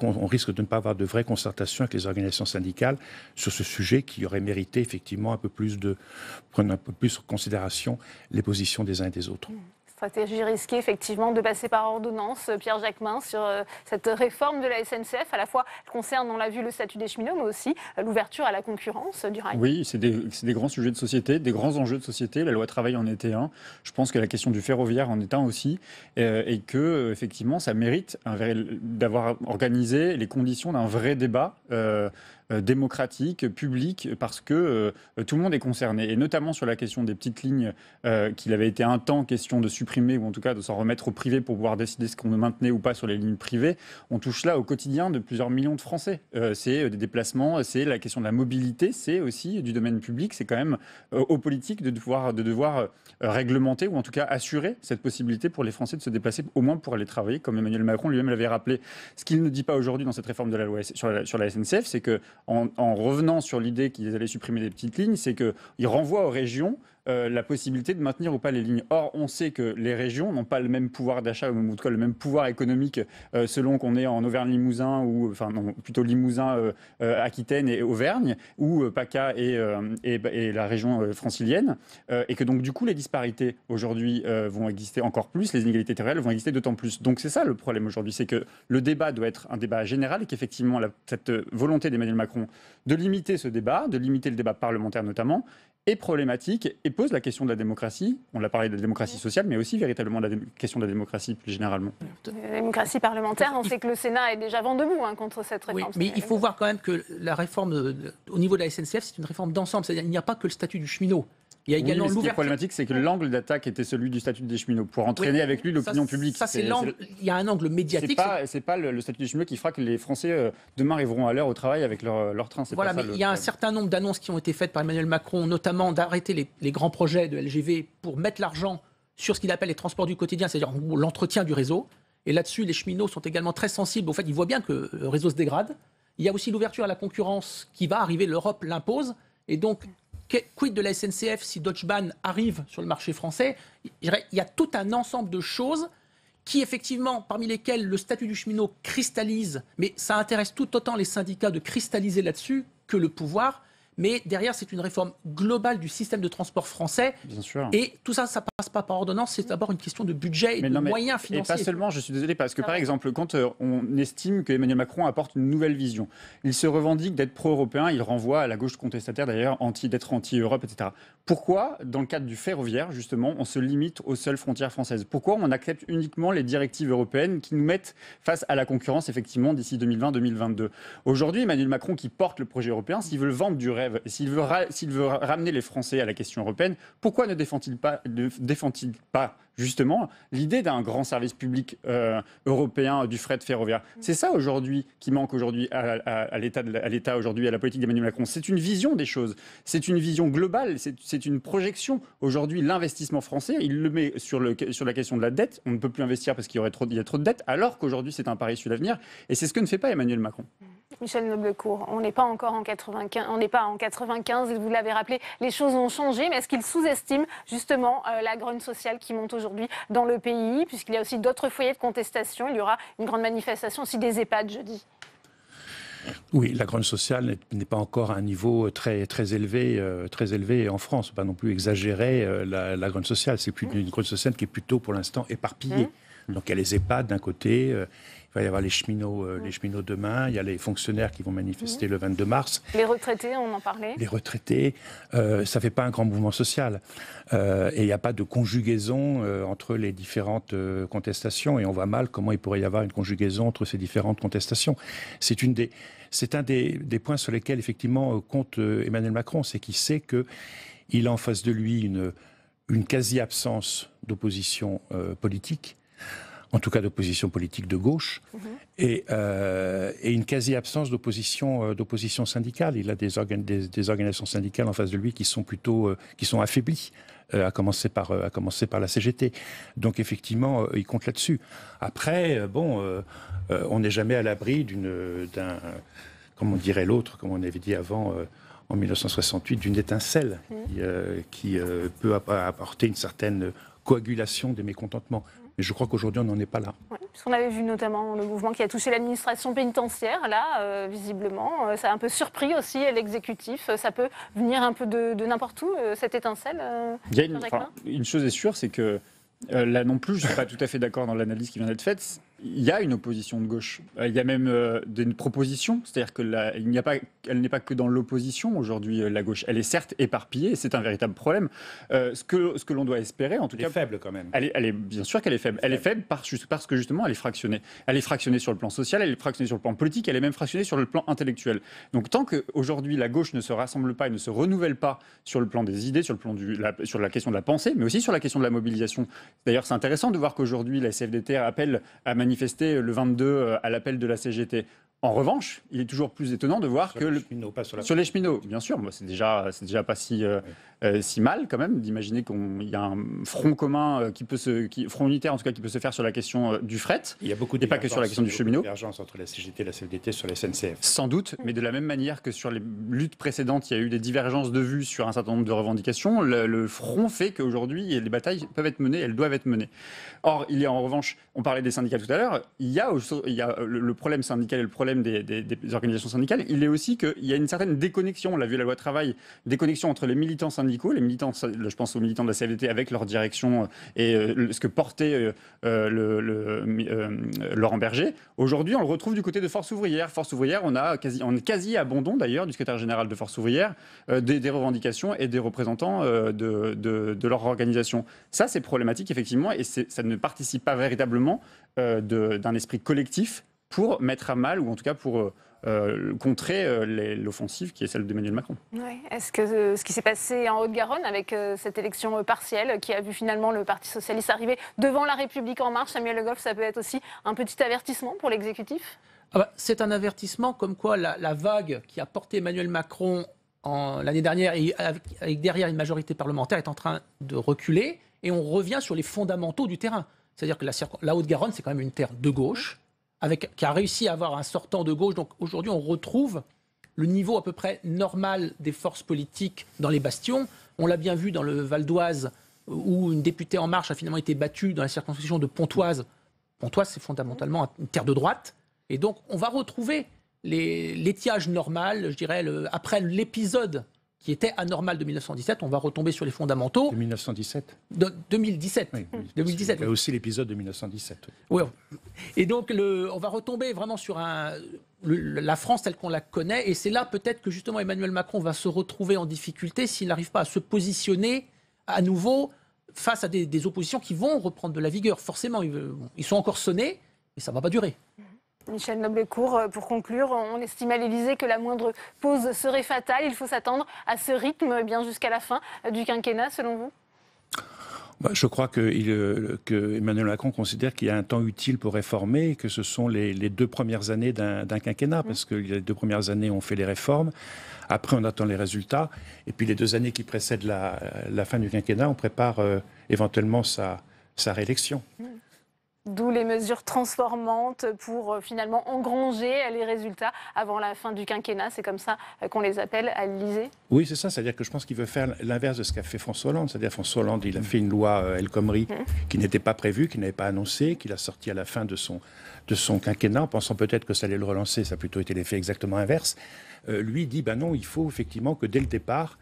on risque de ne pas avoir de vraie concertation avec les organisations syndicales sur ce sujet qui aurait mérité effectivement prendre un peu plus en considération les positions des uns et des autres. Stratégie risquée, effectivement, de passer par ordonnance, Pierre Jacquemin, sur cette réforme de la SNCF. À la fois, elle concerne, on l'a vu, le statut des cheminots, mais aussi l'ouverture à la concurrence du rail. Oui, c'est des grands sujets de société, des grands enjeux de société. La loi travail en était un. Je pense que la question du ferroviaire en est un aussi. Et que, effectivement, ça mérite d'avoir organisé les conditions d'un vrai débat démocratique, public, parce que tout le monde est concerné, et notamment sur la question des petites lignes qu'il avait été un temps question de supprimer, ou en tout cas de s'en remettre au privé pour pouvoir décider ce qu'on maintenait ou pas sur les lignes privées. On touche là au quotidien de plusieurs millions de Français. C'est des déplacements, c'est la question de la mobilité, c'est aussi du domaine public, c'est quand même aux politiques de devoir réglementer, ou en tout cas assurer cette possibilité pour les Français de se déplacer, au moins pour aller travailler, comme Emmanuel Macron lui-même l'avait rappelé. Ce qu'il ne dit pas aujourd'hui dans cette réforme de la loi sur la SNCF, c'est que en revenant sur l'idée qu'ils allaient supprimer des petites lignes, c'est qu'ils renvoient aux régions la possibilité de maintenir ou pas les lignes. Or, on sait que les régions n'ont pas le même pouvoir d'achat, ou en tout cas le même pouvoir économique selon qu'on est en Auvergne-Limousin, ou enfin non, plutôt Limousin, Aquitaine et Auvergne, ou PACA et la région francilienne, et que donc du coup les disparités aujourd'hui vont exister encore plus, les inégalités territoriales vont exister d'autant plus. Donc c'est ça le problème aujourd'hui, c'est que le débat doit être un débat général, et qu'effectivement cette volonté d'Emmanuel Macron de limiter ce débat, de limiter le débat parlementaire notamment, est problématique et pose la question de la démocratie. On l'a parlé de la démocratie sociale, mais aussi véritablement la question de la démocratie plus généralement. La démocratie parlementaire, on sait que le Sénat est déjà vent debout contre cette réforme. Oui, mais il faut voir quand même que la réforme au niveau de la SNCF, c'est une réforme d'ensemble. C'est-à-dire qu'il n'y a pas que le statut du cheminot. Il y a également ce qui est problématique, c'est que l'angle d'attaque était celui du statut des cheminots, pour entraîner avec lui l'opinion publique. Ça, c'est l'angle. Il y a un angle médiatique. C'est pas le statut des cheminots qui fera que les Français demain arriveront à l'heure au travail avec leur train. Voilà, mais il y a un certain nombre d'annonces qui ont été faites par Emmanuel Macron, notamment d'arrêter les grands projets de LGV pour mettre l'argent sur ce qu'il appelle les transports du quotidien, c'est-à-dire l'entretien du réseau. Et là-dessus, les cheminots sont également très sensibles. Au fait, ils voient bien que le réseau se dégrade. Il y a aussi l'ouverture à la concurrence qui va arriver. L'Europe l'impose. Et donc, quid de la SNCF si Deutsche Bahn arrive sur le marché français? Il y a tout un ensemble de choses qui, effectivement, parmi lesquelles le statut du cheminot cristallise, mais ça intéresse tout autant les syndicats de cristalliser là-dessus que le pouvoir. Mais derrière, c'est une réforme globale du système de transport français. Bien sûr. Et tout ça, ça passe pas par ordonnance. C'est d'abord une question de budget et de moyens financiers. Et pas seulement, je suis désolé, parce que par exemple, quand on estime qu'Emmanuel Macron apporte une nouvelle vision, il se revendique d'être pro-européen, il renvoie à la gauche contestataire d'ailleurs d'être anti-Europe, etc. Pourquoi, dans le cadre du ferroviaire, justement, on se limite aux seules frontières françaises? Pourquoi on accepte uniquement les directives européennes qui nous mettent face à la concurrence, effectivement, d'ici 2020-2022? Aujourd'hui, Emmanuel Macron, qui porte le projet européen, s'il veut le vendre du rêve, s'il veut ramener les Français à la question européenne, pourquoi ne défend-il pas justement l'idée d'un grand service public européen du fret ferroviaire? C'est ça aujourd'hui qui manque aujourd'hui à l'État aujourd'hui, à la politique d'Emmanuel Macron. C'est une vision des choses, c'est une vision globale, c'est une projection. Aujourd'hui, l'investissement français, il le met sur la question de la dette. On ne peut plus investir parce qu'il y a trop de dettes, alors qu'aujourd'hui c'est un pari sur l'avenir. Et c'est ce que ne fait pas Emmanuel Macron. Michel Noblecourt, on n'est pas encore en 95, on n'est pas en 95, vous l'avez rappelé, les choses ont changé, mais est-ce qu'il sous-estime justement la grogne sociale qui monte aujourd'hui dans le pays, puisqu'il y a aussi d'autres foyers de contestation, il y aura une grande manifestation aussi des EHPAD jeudi? Oui, la grogne sociale n'est pas encore à un niveau très élevé en France. Pas non plus exagérer la grogne sociale. C'est plus une grogne sociale qui est plutôt pour l'instant éparpillée. Donc il y a les EHPAD d'un côté, il va y avoir les cheminots demain, il y a les fonctionnaires qui vont manifester le 22 mars. Les retraités, on en parlait. Les retraités, ça ne fait pas un grand mouvement social. Et il n'y a pas de conjugaison entre les différentes contestations. Et on voit mal comment il pourrait y avoir une conjugaison entre ces différentes contestations. C'est un des points sur lesquels, effectivement, compte Emmanuel Macron. C'est qu'il sait qu'il a en face de lui une quasi-absence d'opposition politique, en tout cas d'opposition politique de gauche, et une quasi-absence d'opposition syndicale. Il a des organisations syndicales en face de lui qui sont affaiblies, à commencer par la CGT. Donc effectivement, il compte là-dessus. Après, on n'est jamais à l'abri d'un, comme on dirait l'autre, comme on avait dit avant, en 1968, d'une étincelle qui peut apporter une certaine coagulation des mécontentements. Mais je crois qu'aujourd'hui, on n'en est pas là. Ouais, puisqu'on avait vu notamment le mouvement qui a touché l'administration pénitentiaire, là, visiblement. Ça a un peu surpris aussi l'exécutif. Ça peut venir un peu de n'importe où, cette étincelle. Il y a une chose est sûre, c'est que là non plus, je ne suis pas tout à fait d'accord dans l'analyse qui vient d'être faite. Il y a une opposition de gauche. Il y a même une proposition, c'est-à-dire qu'elle n'est pas que dans l'opposition aujourd'hui, la gauche. Elle est certes éparpillée, et c'est un véritable problème. Ce que l'on doit espérer, en tout cas... Elle est faible quand même. Bien sûr qu'elle est faible. Elle est faible parce que justement, elle est fractionnée. Elle est fractionnée sur le plan social, elle est fractionnée sur le plan politique, elle est même fractionnée sur le plan intellectuel. Donc tant qu'aujourd'hui, la gauche ne se rassemble pas et ne se renouvelle pas sur le plan des idées, sur la question de la pensée, mais aussi sur la question de la mobilisation. D'ailleurs, c'est intéressant de voir qu'aujourd'hui, la CFDT appelle à manifester le 22 à l'appel de la CGT. En revanche, il est toujours plus étonnant de voir que sur les cheminots, bien sûr, c'est déjà pas si mal quand même d'imaginer qu'il y a un front commun front unitaire en tout cas qui peut se faire sur la question du fret. Il y a beaucoup et pas que sur la question du cheminot. Divergence entre la CGT et la CFDT sur la SNCF. Sans doute, mais de la même manière que sur les luttes précédentes, il y a eu des divergences de vues sur un certain nombre de revendications. Le front fait qu'aujourd'hui les batailles peuvent être menées, elles doivent être menées. Or, il y a en revanche, on parlait des syndicats tout à l'heure, il y a le problème syndical et le problème des organisations syndicales. Il est aussi qu'il y a une certaine déconnexion. On l'a vu à la loi travail, déconnexion entre les militants syndicaux, je pense aux militants de la CFDT avec leur direction et ce que portait Laurent Berger. Aujourd'hui, on le retrouve du côté de Force ouvrière. Force ouvrière, on est quasi abandon d'ailleurs du secrétaire général de Force ouvrière, des revendications et des représentants de leur organisation. Ça, c'est problématique effectivement et ça ne participe pas véritablement d'un esprit collectif pour mettre à mal, ou en tout cas pour contrer l'offensive qui est celle d'Emmanuel Macron. Ouais. Est-ce que ce qui s'est passé en Haute-Garonne avec cette élection partielle qui a vu finalement le Parti socialiste arriver devant La République en marche, Samuel Le Goff, ça peut être aussi un petit avertissement pour l'exécutif ? C'est un avertissement comme quoi la vague qui a porté Emmanuel Macron l'année dernière et avec derrière une majorité parlementaire est en train de reculer et on revient sur les fondamentaux du terrain. C'est-à-dire que la Haute-Garonne, c'est quand même une terre de gauche, qui a réussi à avoir un sortant de gauche. Donc aujourd'hui, on retrouve le niveau à peu près normal des forces politiques dans les bastions. On l'a bien vu dans le Val d'Oise, où une députée En Marche a finalement été battue dans la circonscription de Pontoise. Pontoise, c'est fondamentalement une terre de droite. Et donc, on va retrouver l'étiage normal, je dirais, après l'épisode qui était anormal de 1917, on va retomber sur les fondamentaux. De 1917 2017. Oui, 2017. Il y a aussi l'épisode de 1917. Oui. Et donc, on va retomber vraiment sur la France telle qu'on la connaît. Et c'est là peut-être que justement Emmanuel Macron va se retrouver en difficulté s'il n'arrive pas à se positionner à nouveau face à des oppositions qui vont reprendre de la vigueur. Forcément, ils sont encore sonnés, mais ça ne va pas durer. Michel Noblecourt, pour conclure, on estime à l'Élysée que la moindre pause serait fatale. Il faut s'attendre à ce rythme bien jusqu'à la fin du quinquennat, selon vous ? Je crois que Emmanuel Macron considère qu'il y a un temps utile pour réformer, que ce sont les 2 premières années d'un quinquennat, parce que les 2 premières années, on fait les réformes. Après, on attend les résultats. Et puis, les 2 années qui précèdent la fin du quinquennat, on prépare éventuellement sa réélection. D'où les mesures transformantes pour finalement engranger les résultats avant la fin du quinquennat. C'est comme ça qu'on les appelle à l'Élysée. Oui, c'est ça. C'est-à-dire que je pense qu'il veut faire l'inverse de ce qu'a fait François Hollande. C'est-à-dire François Hollande, il a fait une loi El Khomri qui n'était pas prévue, qui n'avait pas annoncé, qu'il a sorti à la fin de son quinquennat, en pensant peut-être que ça allait le relancer. Ça a plutôt été l'effet exactement inverse. Lui dit, non, il faut effectivement que dès le départ,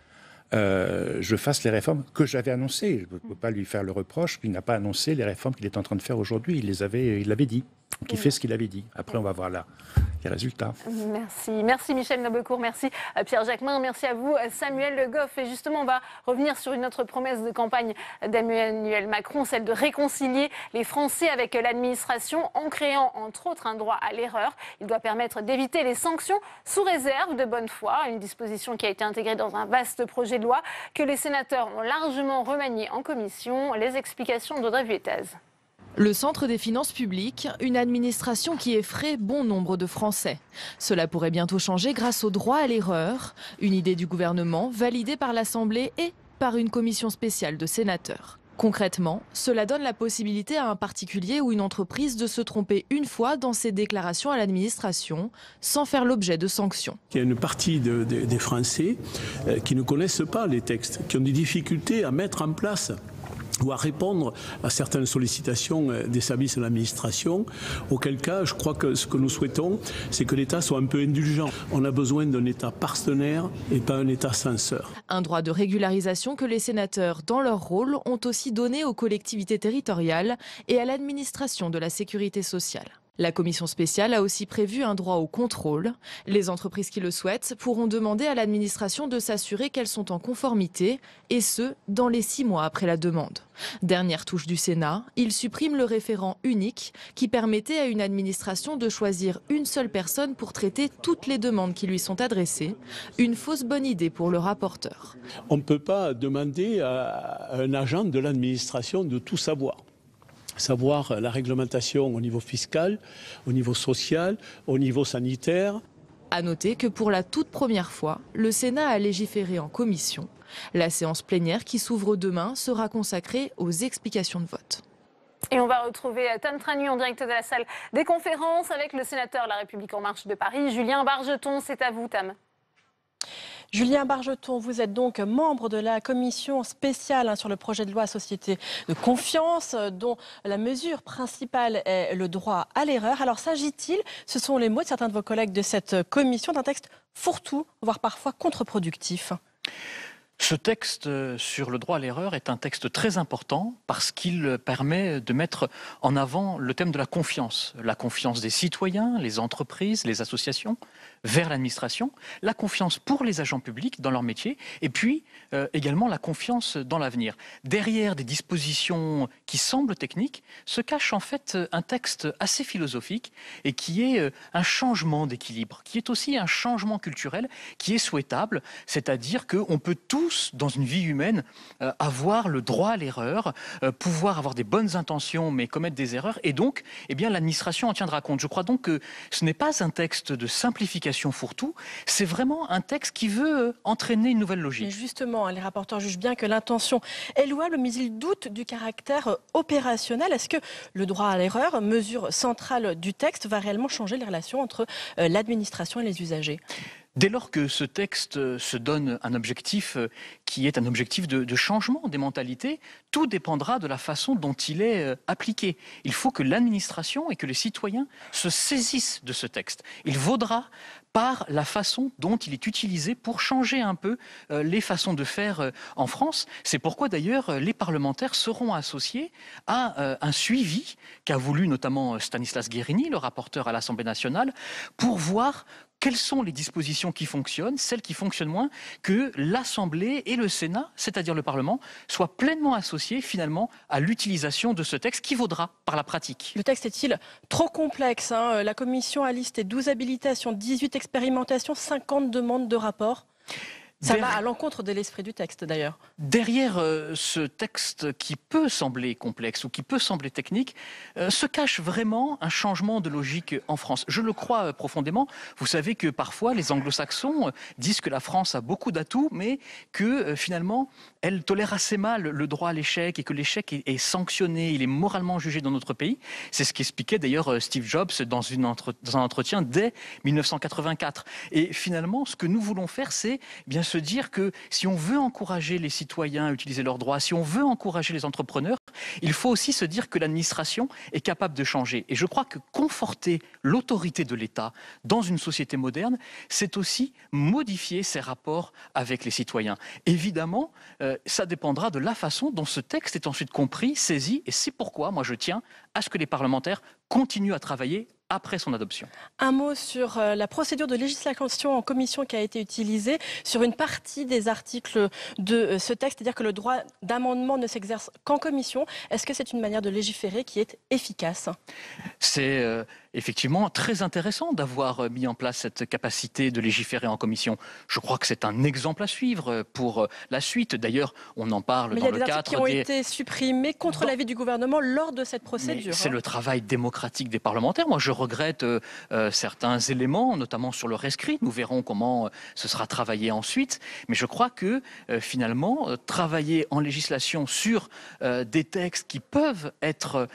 je fasse les réformes que j'avais annoncées. Je ne peux pas lui faire le reproche qu'il n'a pas annoncé les réformes qu'il est en train de faire aujourd'hui. Il l'avait dit. Donc il fait ce qu'il avait dit. Après, on va voir là les résultats. Merci Michel Noblecourt, merci Pierre Jacquemin, merci à vous Samuel Le Goff. Et justement, on va revenir sur une autre promesse de campagne d'Emmanuel Macron, celle de réconcilier les Français avec l'administration en créant entre autres un droit à l'erreur. Il doit permettre d'éviter les sanctions sous réserve de bonne foi, une disposition qui a été intégrée dans un vaste projet de loi que les sénateurs ont largement remanié en commission. Les explications d'Audrey Vuettez. Le Centre des finances publiques, une administration qui effraie bon nombre de Français. Cela pourrait bientôt changer grâce au droit à l'erreur, une idée du gouvernement validée par l'Assemblée et par une commission spéciale de sénateurs. Concrètement, cela donne la possibilité à un particulier ou une entreprise de se tromper une fois dans ses déclarations à l'administration, sans faire l'objet de sanctions. Il y a une partie des Français qui ne connaissent pas les textes, qui ont des difficultés à mettre en place ou à répondre à certaines sollicitations des services de l'administration, auquel cas, je crois que ce que nous souhaitons, c'est que l'État soit un peu indulgent. On a besoin d'un État partenaire et pas un État censeur. Un droit de régularisation que les sénateurs, dans leur rôle, ont aussi donné aux collectivités territoriales et à l'administration de la sécurité sociale. La commission spéciale a aussi prévu un droit au contrôle. Les entreprises qui le souhaitent pourront demander à l'administration de s'assurer qu'elles sont en conformité, et ce, dans les 6 mois après la demande. Dernière touche du Sénat, il supprime le référent unique qui permettait à une administration de choisir une seule personne pour traiter toutes les demandes qui lui sont adressées. Une fausse bonne idée pour le rapporteur. On ne peut pas demander à un agent de l'administration de tout savoir. Savoir la réglementation au niveau fiscal, au niveau social, au niveau sanitaire. À noter que pour la toute première fois, le Sénat a légiféré en commission. La séance plénière qui s'ouvre demain sera consacrée aux explications de vote. Et on va retrouver Tam Tranu en direct de la salle des conférences avec le sénateur La République En Marche de Paris, Julien Bargeton. C'est à vous, Tam. Julien Bargeton, vous êtes donc membre de la commission spéciale sur le projet de loi Société de confiance, dont la mesure principale est le droit à l'erreur. Alors s'agit-il, ce sont les mots de certains de vos collègues de cette commission, d'un texte fourre-tout, voire parfois contre-productif ? Ce texte sur le droit à l'erreur est un texte très important parce qu'il permet de mettre en avant le thème de la confiance des citoyens, les entreprises, les associations vers l'administration, la confiance pour les agents publics dans leur métier et puis également la confiance dans l'avenir. Derrière des dispositions qui semblent techniques se cache en fait un texte assez philosophique et qui est un changement d'équilibre, qui est aussi un changement culturel qui est souhaitable, c'est-à-dire qu'on peut tous, dans une vie humaine, avoir le droit à l'erreur, pouvoir avoir des bonnes intentions mais commettre des erreurs et donc eh bien, l'administration en tiendra compte. Je crois donc que ce n'est pas un texte de simplification fourre-tout, c'est vraiment un texte qui veut entraîner une nouvelle logique. Mais justement, les rapporteurs jugent bien que l'intention est louable, mais ils doutent du caractère opérationnel. Est-ce que le droit à l'erreur, mesure centrale du texte, va réellement changer les relations entre l'administration et les usagers ? Dès lors que ce texte se donne un objectif qui est un objectif de changement des mentalités, tout dépendra de la façon dont il est appliqué. Il faut que l'administration et que les citoyens se saisissent de ce texte. Il vaudra par la façon dont il est utilisé pour changer un peu les façons de faire en France. C'est pourquoi d'ailleurs les parlementaires seront associés à un suivi qu'a voulu notamment Stanislas Guerini, le rapporteur à l'Assemblée nationale, pour voir quelles sont les dispositions qui fonctionnent, celles qui fonctionnent moins, que l'Assemblée et le Sénat, c'est-à-dire le Parlement, soient pleinement associés finalement à l'utilisation de ce texte qui vaudra par la pratique. Le texte est-il trop complexe ? La Commission a listé 12 habilitations, 18 expérimentations, 50 demandes de rapport. Ça va à l'encontre de l'esprit du texte d'ailleurs. Derrière ce texte qui peut sembler complexe ou qui peut sembler technique, se cache vraiment un changement de logique en France. Je le crois profondément. Vous savez que parfois les anglo-saxons disent que la France a beaucoup d'atouts, mais que finalement elle tolère assez mal le droit à l'échec et que l'échec est sanctionné, il est moralement jugé dans notre pays. C'est ce qu'expliquait d'ailleurs Steve Jobs dans un entretien dès 1984. Et finalement, ce que nous voulons faire, c'est bien sûr se dire que si on veut encourager les citoyens à utiliser leurs droits, si on veut encourager les entrepreneurs, il faut aussi se dire que l'administration est capable de changer. Et je crois que conforter l'autorité de l'État dans une société moderne, c'est aussi modifier ses rapports avec les citoyens. Évidemment, ça dépendra de la façon dont ce texte est ensuite compris, saisi, et c'est pourquoi moi je tiens à ce que les parlementaires continuent à travailler après son adoption. Un mot sur la procédure de législation en commission qui a été utilisée sur une partie des articles de ce texte, c'est-à-dire que le droit d'amendement ne s'exerce qu'en commission. Est-ce que c'est une manière de légiférer qui est efficace? C'est effectivement très intéressant d'avoir mis en place cette capacité de légiférer en commission. Je crois que c'est un exemple à suivre pour la suite. D'ailleurs, on en parle dans le cadre des... Mais il y a des articles qui ont été supprimés contre l'avis du gouvernement lors de cette procédure. C'est le travail démocratique des parlementaires. Moi, je regrette certains éléments, notamment sur le rescrit. Nous verrons comment ce sera travaillé ensuite. Mais je crois que finalement, travailler en législation sur des textes qui peuvent être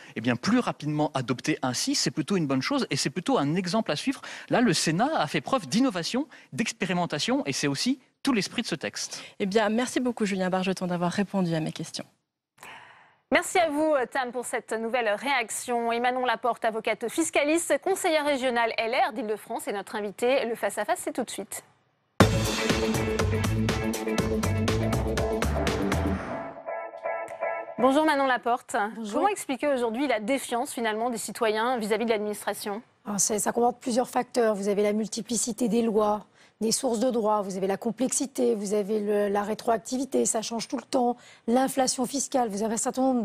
plus rapidement adoptés ainsi, c'est plutôt une bonne chose et c'est plutôt un exemple à suivre. Là, le Sénat a fait preuve d'innovation, d'expérimentation et c'est aussi tout l'esprit de ce texte. Eh bien, merci beaucoup Julien Bargeton d'avoir répondu à mes questions. Merci à vous, Tam, pour cette nouvelle réaction. Et Manon Laporte, avocate fiscaliste, conseillère régionale LR d'Île-de-France, est notre invitée. Le face-à-face, c'est tout de suite. Bonjour Manon Laporte. Bonjour. Comment expliquer aujourd'hui la défiance finalement des citoyens vis-à-vis de l'administration? Ça comporte plusieurs facteurs. Vous avez la multiplicité des lois, des sources de droit, vous avez la complexité, vous avez la rétroactivité, ça change tout le temps, l'inflation fiscale, vous avez un certain nombre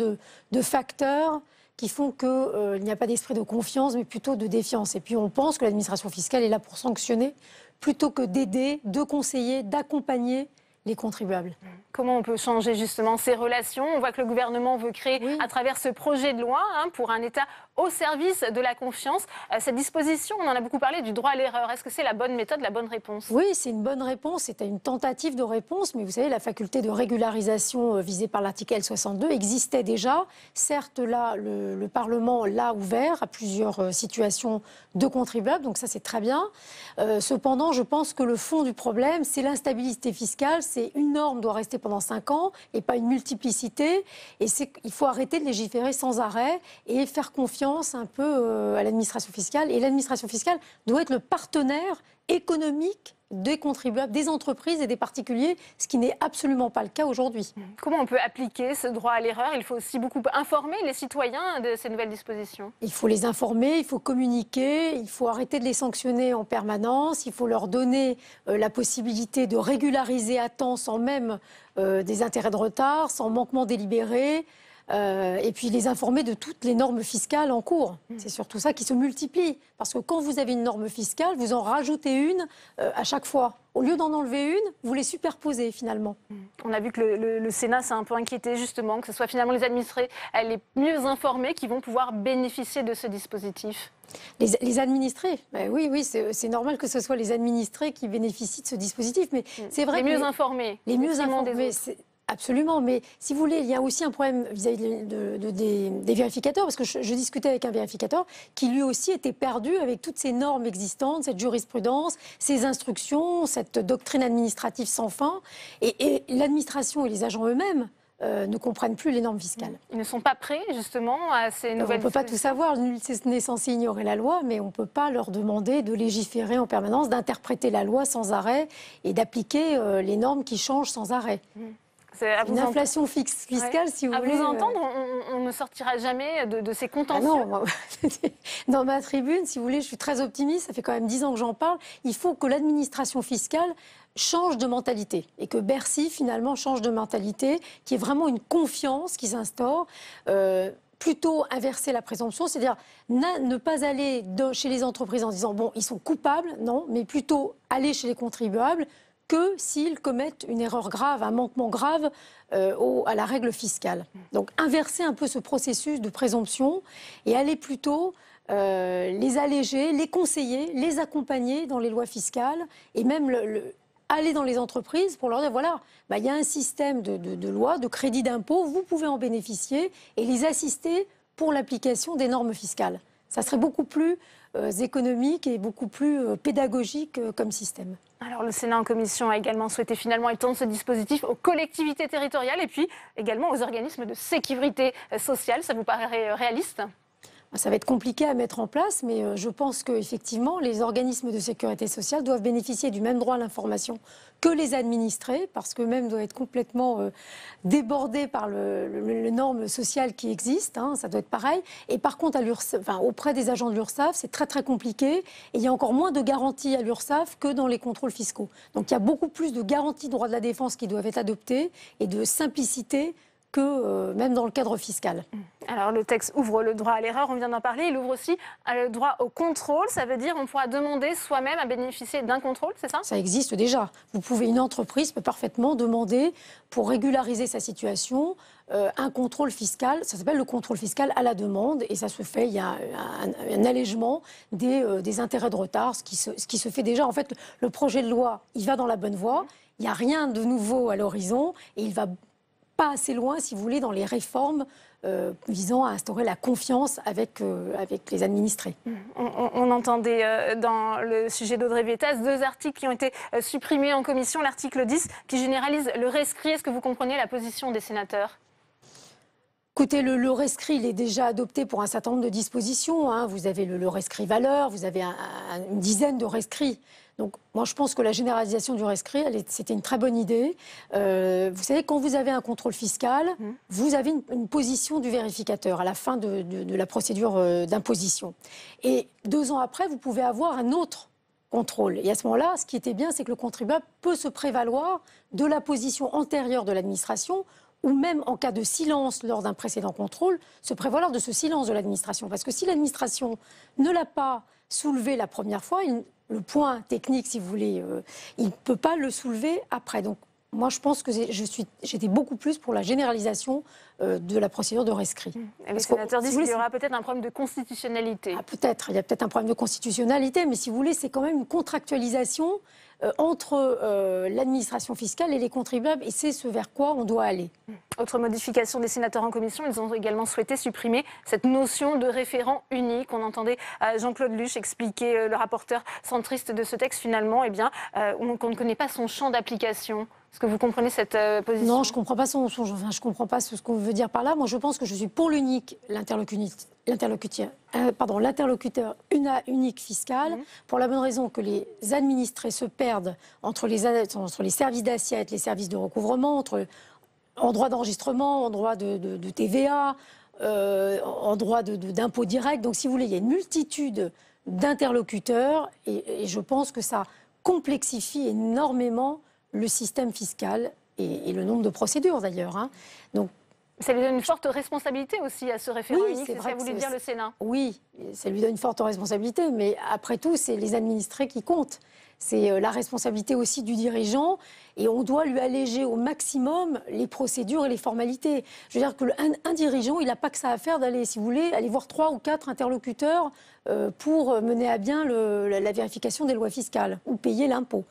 de facteurs qui font qu'il n'y a pas d'esprit de confiance, mais plutôt de défiance. Et puis on pense que l'administration fiscale est là pour sanctionner, plutôt que d'aider, de conseiller, d'accompagner les contribuables. Comment on peut changer justement ces relations? On voit que le gouvernement veut créer à travers ce projet de loi pour un État au service de la confiance. Cette disposition, on en a beaucoup parlé, du droit à l'erreur. Est-ce que c'est la bonne méthode, la bonne réponse? Oui, c'est une bonne réponse. C'est une tentative de réponse. Mais vous savez, la faculté de régularisation visée par l'article L62 existait déjà. Certes, là, le Parlement l'a ouvert à plusieurs situations de contribuables. Donc ça, c'est très bien. Cependant, je pense que le fond du problème, c'est l'instabilité fiscale. C'est une norme doit rester pendant 5 ans et pas une multiplicité. Et il faut arrêter de légiférer sans arrêt et faire confiance un peu à l'administration fiscale. Et l'administration fiscale doit être le partenaire économique des contribuables, des entreprises et des particuliers, ce qui n'est absolument pas le cas aujourd'hui. Comment on peut appliquer ce droit à l'erreur? Il faut aussi beaucoup informer les citoyens de ces nouvelles dispositions. Il faut les informer, il faut communiquer, il faut arrêter de les sanctionner en permanence, il faut leur donner la possibilité de régulariser à temps sans même des intérêts de retard, sans manquement délibéré. Et puis les informer de toutes les normes fiscales en cours. C'est surtout ça qui se multiplie. Parce que quand vous avez une norme fiscale, vous en rajoutez une à chaque fois. Au lieu d'en enlever une, vous les superposez finalement. On a vu que le Sénat s'est un peu inquiété justement, que ce soit finalement les administrés les mieux informés qui vont pouvoir bénéficier de ce dispositif. Les administrés, oui, c'est normal que ce soit les administrés qui bénéficient de ce dispositif. Mais c'est vrai les mieux informés. Les mieux informés, absolument, mais si vous voulez, il y a aussi un problème vis-à-vis des vérificateurs, parce que je discutais avec un vérificateur qui lui aussi était perdu avec toutes ces normes existantes, cette jurisprudence, ces instructions, cette doctrine administrative sans fin, et l'administration et les agents eux-mêmes ne comprennent plus les normes fiscales. Ils ne sont pas prêts justement à ces nouvelles... On ne peut pas tout savoir, nul n'est censé ignorer la loi, mais on ne peut pas leur demander de légiférer en permanence, d'interpréter la loi sans arrêt et d'appliquer les normes qui changent sans arrêt. Une inflation fiscale, si vous voulez. À vous entendre, on ne sortira jamais de ces contentieux. Ah non, dans ma tribune, si vous voulez, je suis très optimiste, ça fait quand même 10 ans que j'en parle. Il faut que l'administration fiscale change de mentalité et que Bercy, finalement, change de mentalité, qu'il y ait vraiment une confiance qui s'instaure. Plutôt inverser la présomption, c'est-à-dire ne pas aller chez les entreprises en disant « bon, ils sont coupables », non, mais plutôt aller chez les contribuables que s'ils commettent une erreur grave, un manquement grave à la règle fiscale. Donc inverser un peu ce processus de présomption et aller plutôt les alléger, les conseiller, les accompagner dans les lois fiscales et même aller dans les entreprises pour leur dire voilà, il y a un système de loi, de crédit d'impôt, vous pouvez en bénéficier et les assister pour l'application des normes fiscales. Ça serait beaucoup plus économique et beaucoup plus pédagogique comme système. Alors le Sénat en commission a également souhaité finalement étendre ce dispositif aux collectivités territoriales et puis également aux organismes de sécurité sociale. Ça vous paraît réaliste ? Ça va être compliqué à mettre en place, mais je pense qu'effectivement, les organismes de sécurité sociale doivent bénéficier du même droit à l'information que les administrés, parce qu'eux-mêmes doivent être complètement débordés par les normes sociales qui existent, hein, ça doit être pareil. Et par contre, auprès des agents de l'URSSAF, c'est très très compliqué, et il y a encore moins de garanties à l'URSSAF que dans les contrôles fiscaux. Donc il y a beaucoup plus de garanties de droit de la défense qui doivent être adoptées, et de simplicité, que même dans le cadre fiscal. Alors le texte ouvre le droit à l'erreur, on vient d'en parler, il ouvre aussi le droit au contrôle, ça veut dire qu'on pourra demander soi-même à bénéficier d'un contrôle, c'est ça ? Ça existe déjà. Une entreprise peut parfaitement demander, pour régulariser sa situation, un contrôle fiscal, ça s'appelle le contrôle fiscal à la demande, et ça se fait, il y a un allègement des intérêts de retard, ce qui se fait déjà. En fait, le projet de loi, il va dans la bonne voie, il n'y a rien de nouveau à l'horizon, et il va pas assez loin, si vous voulez, dans les réformes visant à instaurer la confiance avec les administrés. On entendait dans le sujet d'Audrey Vétas 2 articles qui ont été supprimés en commission. L'article 10 qui généralise le rescrit. Est-ce que vous comprenez la position des sénateurs ? Écoutez, le rescrit, il est déjà adopté pour un certain nombre de dispositions. Hein. Vous avez le rescrit valeur, vous avez une dizaine de rescrits. Donc, moi, je pense que la généralisation du rescrit, c'était une très bonne idée. Vous savez, quand vous avez un contrôle fiscal, vous avez une position du vérificateur à la fin de la procédure d'imposition. Et 2 ans après, vous pouvez avoir un autre contrôle. Et à ce moment-là, ce qui était bien, c'est que le contribuable peut se prévaloir de la position antérieure de l'administration, ou même en cas de silence lors d'un précédent contrôle, se prévaloir de ce silence de l'administration. Parce que si l'administration ne l'a pas soulevé la première fois, le point technique, si vous voulez, il ne peut pas le soulever après. Donc, moi, je pense que j'étais beaucoup plus pour la généralisation de la procédure de rescrit. Les sénateurs disent qu'il y aura peut-être un problème de constitutionnalité. Peut-être, il y a peut-être un problème de constitutionnalité, mais si vous voulez, c'est quand même une contractualisation entre l'administration fiscale et les contribuables, et c'est ce vers quoi on doit aller. Autre modification des sénateurs en commission, ils ont également souhaité supprimer cette notion de référent unique. On entendait Jean-Claude Luche expliquer, le rapporteur centriste de ce texte, finalement, qu'on ne connaît pas son champ d'application. Est-ce que vous comprenez cette position ? Non, je ne comprends pas je comprends pas ce qu'on veut dire par là. Moi, je pense que je suis pour l'interlocuteur unique fiscal, pour la bonne raison que les administrés se perdent entre les services d'assiette, les services de recouvrement, en droit d'enregistrement, en droit de TVA, en droit d'impôt direct. Donc, si vous voulez, il y a une multitude d'interlocuteurs et je pense que ça complexifie énormément le système fiscal et le nombre de procédures d'ailleurs. Hein. Donc, ça lui donne une forte responsabilité aussi à ce référent unique, c'est ce qu'a voulu dire le Sénat. Oui, ça lui donne une forte responsabilité, mais après tout, c'est les administrés qui comptent. C'est la responsabilité aussi du dirigeant et on doit lui alléger au maximum les procédures et les formalités. Je veux dire qu'un dirigeant, il n'a pas que ça à faire d'aller, si vous voulez, aller voir 3 ou 4 interlocuteurs pour mener à bien la vérification des lois fiscales ou payer l'impôt.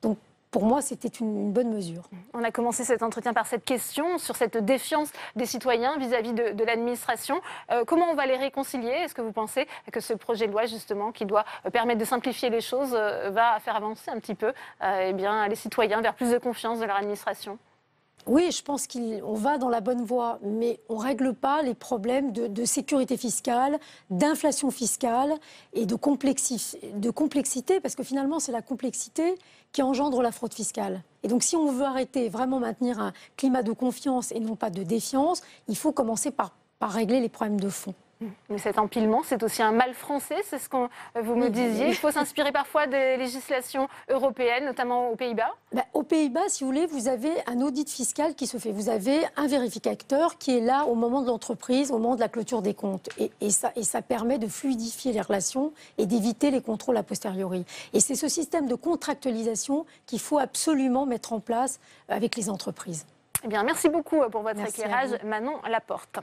Donc, pour moi, c'était une bonne mesure. On a commencé cet entretien par cette question sur cette défiance des citoyens vis-à-vis de l'administration. Comment on va les réconcilier ? Est-ce que vous pensez que ce projet de loi, justement, qui doit permettre de simplifier les choses, va faire avancer un petit peu les citoyens vers plus de confiance de leur administration ? Oui, je pense qu'on va dans la bonne voie, mais on ne règle pas les problèmes de sécurité fiscale, d'inflation fiscale et de complexité, parce que finalement, c'est la complexité qui engendre la fraude fiscale. Et donc, si on veut vraiment maintenir un climat de confiance et non pas de défiance, il faut commencer par régler les problèmes de fond. Mais cet empilement, c'est aussi un mal français, c'est ce que vous me disiez. Il faut s'inspirer parfois des législations européennes, notamment aux Pays-Bas. Aux Pays-Bas, si vous voulez, vous avez un audit fiscal qui se fait. Vous avez un vérificateur qui est là au moment de l'entreprise, au moment de la clôture des comptes. Et ça permet de fluidifier les relations et d'éviter les contrôles a posteriori. Et c'est ce système de contractualisation qu'il faut absolument mettre en place avec les entreprises. Eh bien, merci beaucoup pour votre éclairage, Manon Laporte.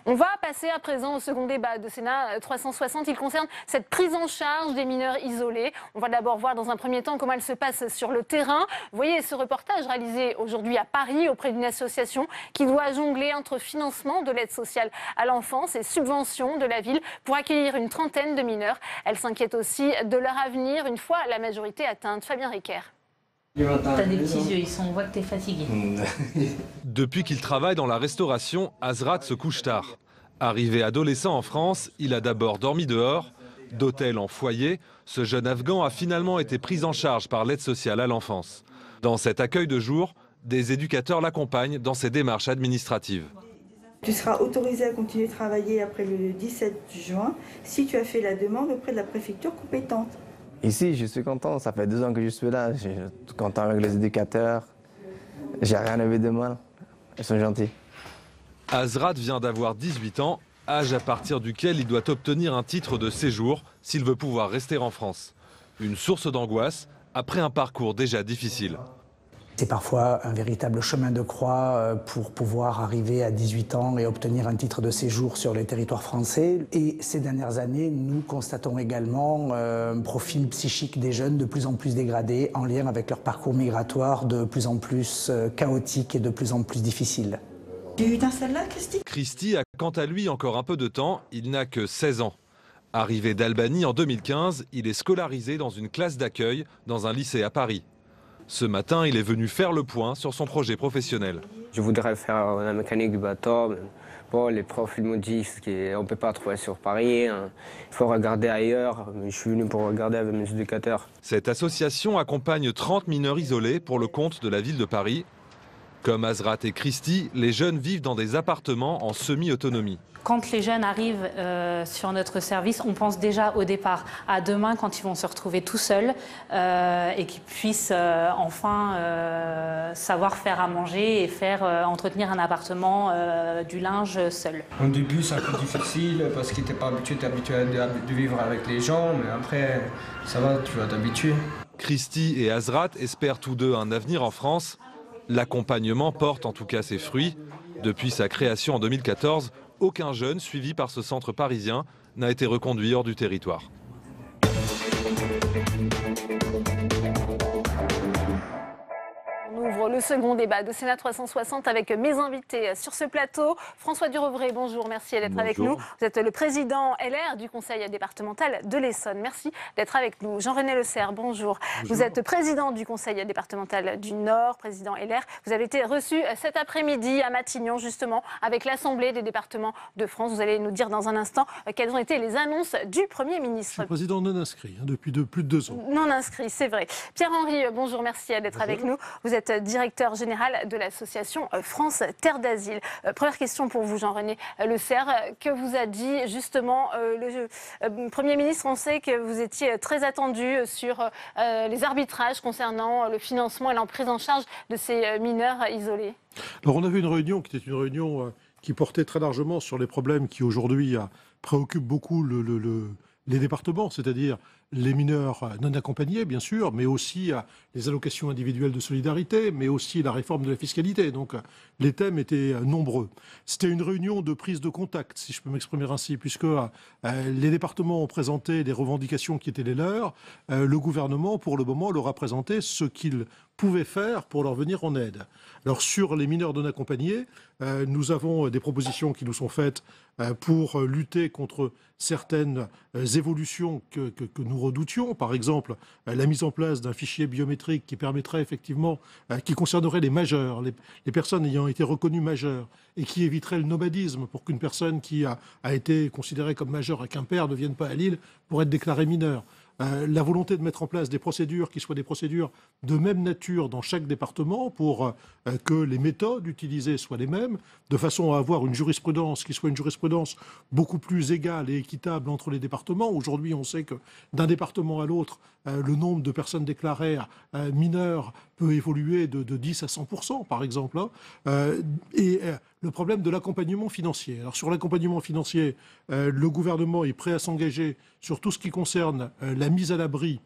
On va passer à présent au second débat de Sénat 360. Il concerne cette prise en charge des mineurs isolés. On va d'abord voir dans un premier temps comment elle se passe sur le terrain. Vous voyez ce reportage réalisé aujourd'hui à Paris auprès d'une association qui doit jongler entre financement de l'aide sociale à l'enfance et subventions de la ville pour accueillir une trentaine de mineurs. Elle s'inquiète aussi de leur avenir une fois la majorité atteinte. Fabien Riquer. T'as des petits yeux, on voit que t'es fatigué. Depuis qu'il travaille dans la restauration, Azrat se couche tard. Arrivé adolescent en France, il a d'abord dormi dehors. D'hôtel en foyer, ce jeune Afghan a finalement été pris en charge par l'aide sociale à l'enfance. Dans cet accueil de jour, des éducateurs l'accompagnent dans ses démarches administratives. Tu seras autorisé à continuer de travailler après le 17 juin si tu as fait la demande auprès de la préfecture compétente. Ici, je suis content, ça fait 2 ans que je suis là, je suis content avec les éducateurs, j'ai rien vu de mal, ils sont gentils. Azrat vient d'avoir 18 ans, âge à partir duquel il doit obtenir un titre de séjour s'il veut pouvoir rester en France. Une source d'angoisse après un parcours déjà difficile. C'est parfois un véritable chemin de croix pour pouvoir arriver à 18 ans et obtenir un titre de séjour sur le territoire français. Et ces dernières années, nous constatons également un profil psychique des jeunes de plus en plus dégradé en lien avec leur parcours migratoire de plus en plus chaotique et de plus en plus difficile. Tu t'installes là, Christy ? Christy a quant à lui encore un peu de temps, il n'a que 16 ans. Arrivé d'Albanie en 2015, il est scolarisé dans une classe d'accueil dans un lycée à Paris. Ce matin, il est venu faire le point sur son projet professionnel. Je voudrais faire la mécanique du bateau. Bon, les profs m'ont dit qu'on ne peut pas trouver sur Paris, il faut regarder ailleurs. Je suis venu pour regarder avec mes éducateurs. Cette association accompagne 30 mineurs isolés pour le compte de la ville de Paris. Comme Azrat et Christy, les jeunes vivent dans des appartements en semi-autonomie. Quand les jeunes arrivent sur notre service, on pense déjà au départ à demain quand ils vont se retrouver tout seuls et qu'ils puissent enfin savoir faire à manger et entretenir un appartement, du linge seul. Au début, c'est un peu difficile parce que tu n'es pas habitué, tu es habitué de vivre avec les gens, mais après, ça va, tu vas t'habituer. Christy et Azrat espèrent tous deux un avenir en France. L'accompagnement porte en tout cas ses fruits. Depuis sa création en 2014, aucun jeune suivi par ce centre parisien n'a été reconduit hors du territoire. On ouvre le second débat de Sénat 360 avec mes invités sur ce plateau. François Durovray, bonjour, merci d'être avec nous. Vous êtes le président LR du conseil départemental de l'Essonne. Merci d'être avec nous. Jean-René Le Serre, bonjour. Vous êtes président du conseil départemental du Nord, président LR. Vous avez été reçu cet après-midi à Matignon, justement, avec l'Assemblée des départements de France. Vous allez nous dire dans un instant quelles ont été les annonces du Premier ministre. Je suis président non inscrit depuis plus de 2 ans. Non inscrit, c'est vrai. Pierre-Henri, bonjour, merci d'être avec nous. Vous êtes directeur général de l'association France Terre d'Asile. Première question pour vous, Jean-René Le Serre. Que vous a dit justement le Premier ministre? On sait que vous étiez très attendu sur les arbitrages concernant le financement et la prise en charge de ces mineurs isolés. Alors on avait une réunion qui était une réunion qui portait très largement sur les problèmes qui aujourd'hui préoccupent beaucoup les départements, c'est-à-dire les mineurs non accompagnés, bien sûr, mais aussi les allocations individuelles de solidarité, mais aussi la réforme de la fiscalité. Donc les thèmes étaient nombreux. C'était une réunion de prise de contact, si je peux m'exprimer ainsi, puisque les départements ont présenté des revendications qui étaient les leurs. Le gouvernement, pour le moment, leur a présenté ce qu'il pouvait faire pour leur venir en aide. Alors sur les mineurs non accompagnés, nous avons des propositions qui nous sont faites pour lutter contre certaines évolutions que nous redoutions. Par exemple, la mise en place d'un fichier biométrique qui permettrait effectivement, qui concernerait les majeurs, les personnes ayant été reconnues majeures et qui éviterait le nomadisme pour qu'une personne qui a été considérée comme majeure à Quimper ne vienne pas à Lille pour être déclarée mineure. La volonté de mettre en place des procédures qui soient des procédures de même nature dans chaque département pour que les méthodes utilisées soient les mêmes, de façon à avoir une jurisprudence qui soit une jurisprudence beaucoup plus égale et équitable entre les départements. Aujourd'hui, on sait que d'un département à l'autre, le nombre de personnes déclarées mineures peut évoluer de 10 à 100%, par exemple. Et le problème de l'accompagnement financier. Alors sur l'accompagnement financier, le gouvernement est prêt à s'engager sur tout ce qui concerne la mise à l'abri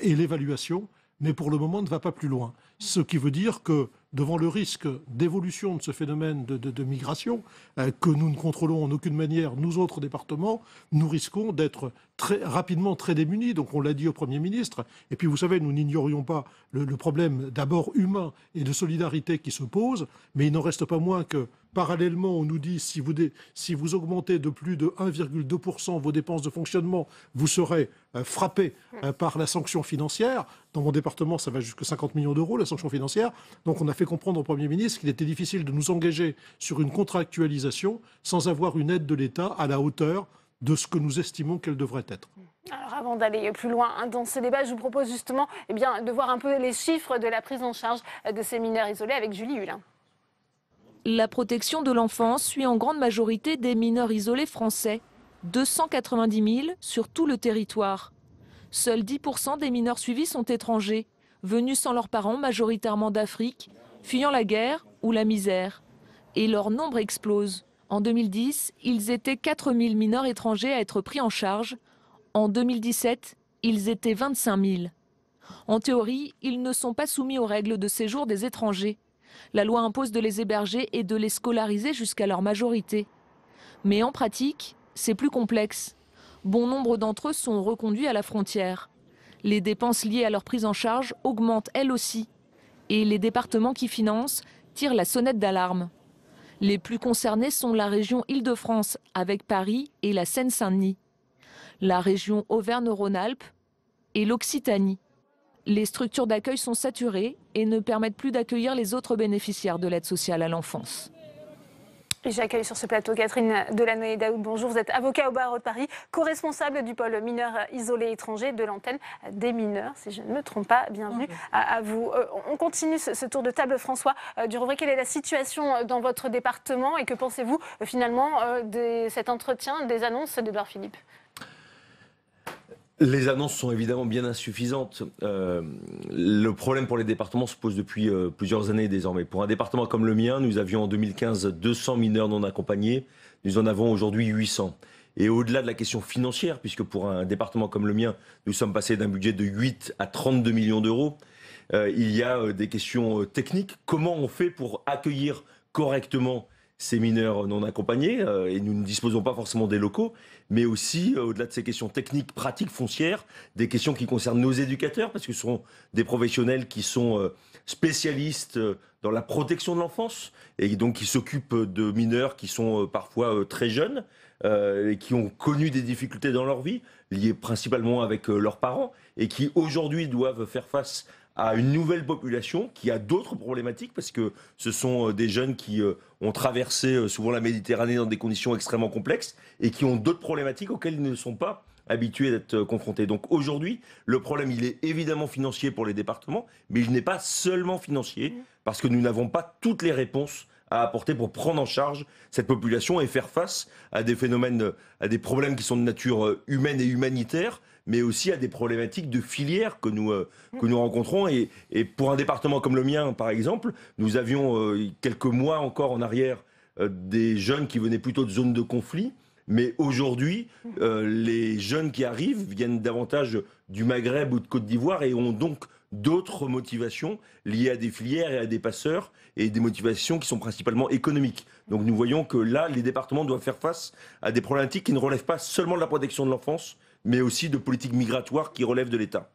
et l'évaluation, mais pour le moment ne va pas plus loin. Ce qui veut dire que devant le risque d'évolution de ce phénomène de migration, que nous ne contrôlons en aucune manière, nous autres départements, nous risquons d'être très rapidement très démunis. Donc on l'a dit au Premier ministre. Et puis vous savez, nous n'ignorions pas le problème d'abord humain et de solidarité qui se pose, mais il n'en reste pas moins que parallèlement, on nous dit si vous augmentez de plus de 1,2% vos dépenses de fonctionnement, vous serez frappé par la sanction financière. Dans mon département, ça va jusqu'à 50 millions d'euros, la sanction financière. Donc on a fait comprendre au Premier ministre qu'il était difficile de nous engager sur une contractualisation sans avoir une aide de l'État à la hauteur de ce que nous estimons qu'elle devrait être. Alors avant d'aller plus loin dans ce débat, je vous propose justement de voir un peu les chiffres de la prise en charge de ces mineurs isolés avec Julie Hulin. La protection de l'enfance suit en grande majorité des mineurs isolés français, 290 000 sur tout le territoire. Seuls 10% des mineurs suivis sont étrangers, venus sans leurs parents majoritairement d'Afrique, fuyant la guerre ou la misère. Et leur nombre explose. En 2010, ils étaient 4 000 mineurs étrangers à être pris en charge. En 2017, ils étaient 25 000. En théorie, ils ne sont pas soumis aux règles de séjour des étrangers. La loi impose de les héberger et de les scolariser jusqu'à leur majorité. Mais en pratique, c'est plus complexe. Bon nombre d'entre eux sont reconduits à la frontière. Les dépenses liées à leur prise en charge augmentent elles aussi. Et les départements qui financent tirent la sonnette d'alarme. Les plus concernés sont la région Île-de-France avec Paris et la Seine-Saint-Denis, la région Auvergne-Rhône-Alpes et l'Occitanie. Les structures d'accueil sont saturées et ne permettent plus d'accueillir les autres bénéficiaires de l'aide sociale à l'enfance. Et j'accueille sur ce plateau Catherine Delanoë-Daoud. Bonjour, vous êtes avocat au barreau de Paris, co-responsable du pôle mineurs isolés étrangers de l'antenne des mineurs, si je ne me trompe pas. Bienvenue à vous. On continue ce tour de table, François Durovray. Quelle est la situation dans votre département et que pensez-vous finalement de cet entretien, des annonces d'Édouard Philippe ? Les annonces sont évidemment bien insuffisantes. Le problème pour les départements se pose depuis plusieurs années désormais. Pour un département comme le mien, nous avions en 2015 200 mineurs non accompagnés. Nous en avons aujourd'hui 800. Et au-delà de la question financière, puisque pour un département comme le mien, nous sommes passés d'un budget de 8 à 32 millions d'euros, il y a des questions techniques. Comment on fait pour accueillir correctement ces mineurs non accompagnés, et nous ne disposons pas forcément des locaux, mais aussi, au-delà de ces questions techniques, pratiques, foncières, des questions qui concernent nos éducateurs, parce que ce sont des professionnels qui sont spécialistes dans la protection de l'enfance, et donc qui s'occupent de mineurs qui sont parfois très jeunes, et qui ont connu des difficultés dans leur vie, liées principalement avec leurs parents, et qui aujourd'hui doivent faire face à une nouvelle population qui a d'autres problématiques, parce que ce sont des jeunes qui ont traversé souvent la Méditerranée dans des conditions extrêmement complexes et qui ont d'autres problématiques auxquelles ils ne sont pas habitués d'être confrontés. Donc aujourd'hui, le problème, il est évidemment financier pour les départements, mais il n'est pas seulement financier, parce que nous n'avons pas toutes les réponses à apporter pour prendre en charge cette population et faire face à des phénomènes, à des problèmes qui sont de nature humaine et humanitaire, mais aussi à des problématiques de filière que nous rencontrons. Et pour un département comme le mien, par exemple, nous avions quelques mois encore en arrière des jeunes qui venaient plutôt de zones de conflit. Mais aujourd'hui, les jeunes qui arrivent viennent davantage du Maghreb ou de Côte d'Ivoire et ont donc d'autres motivations liées à des filières et à des passeurs et des motivations qui sont principalement économiques. Donc nous voyons que là, les départements doivent faire face à des problématiques qui ne relèvent pas seulement de la protection de l'enfance, mais aussi de politiques migratoires qui relèvent de l'État.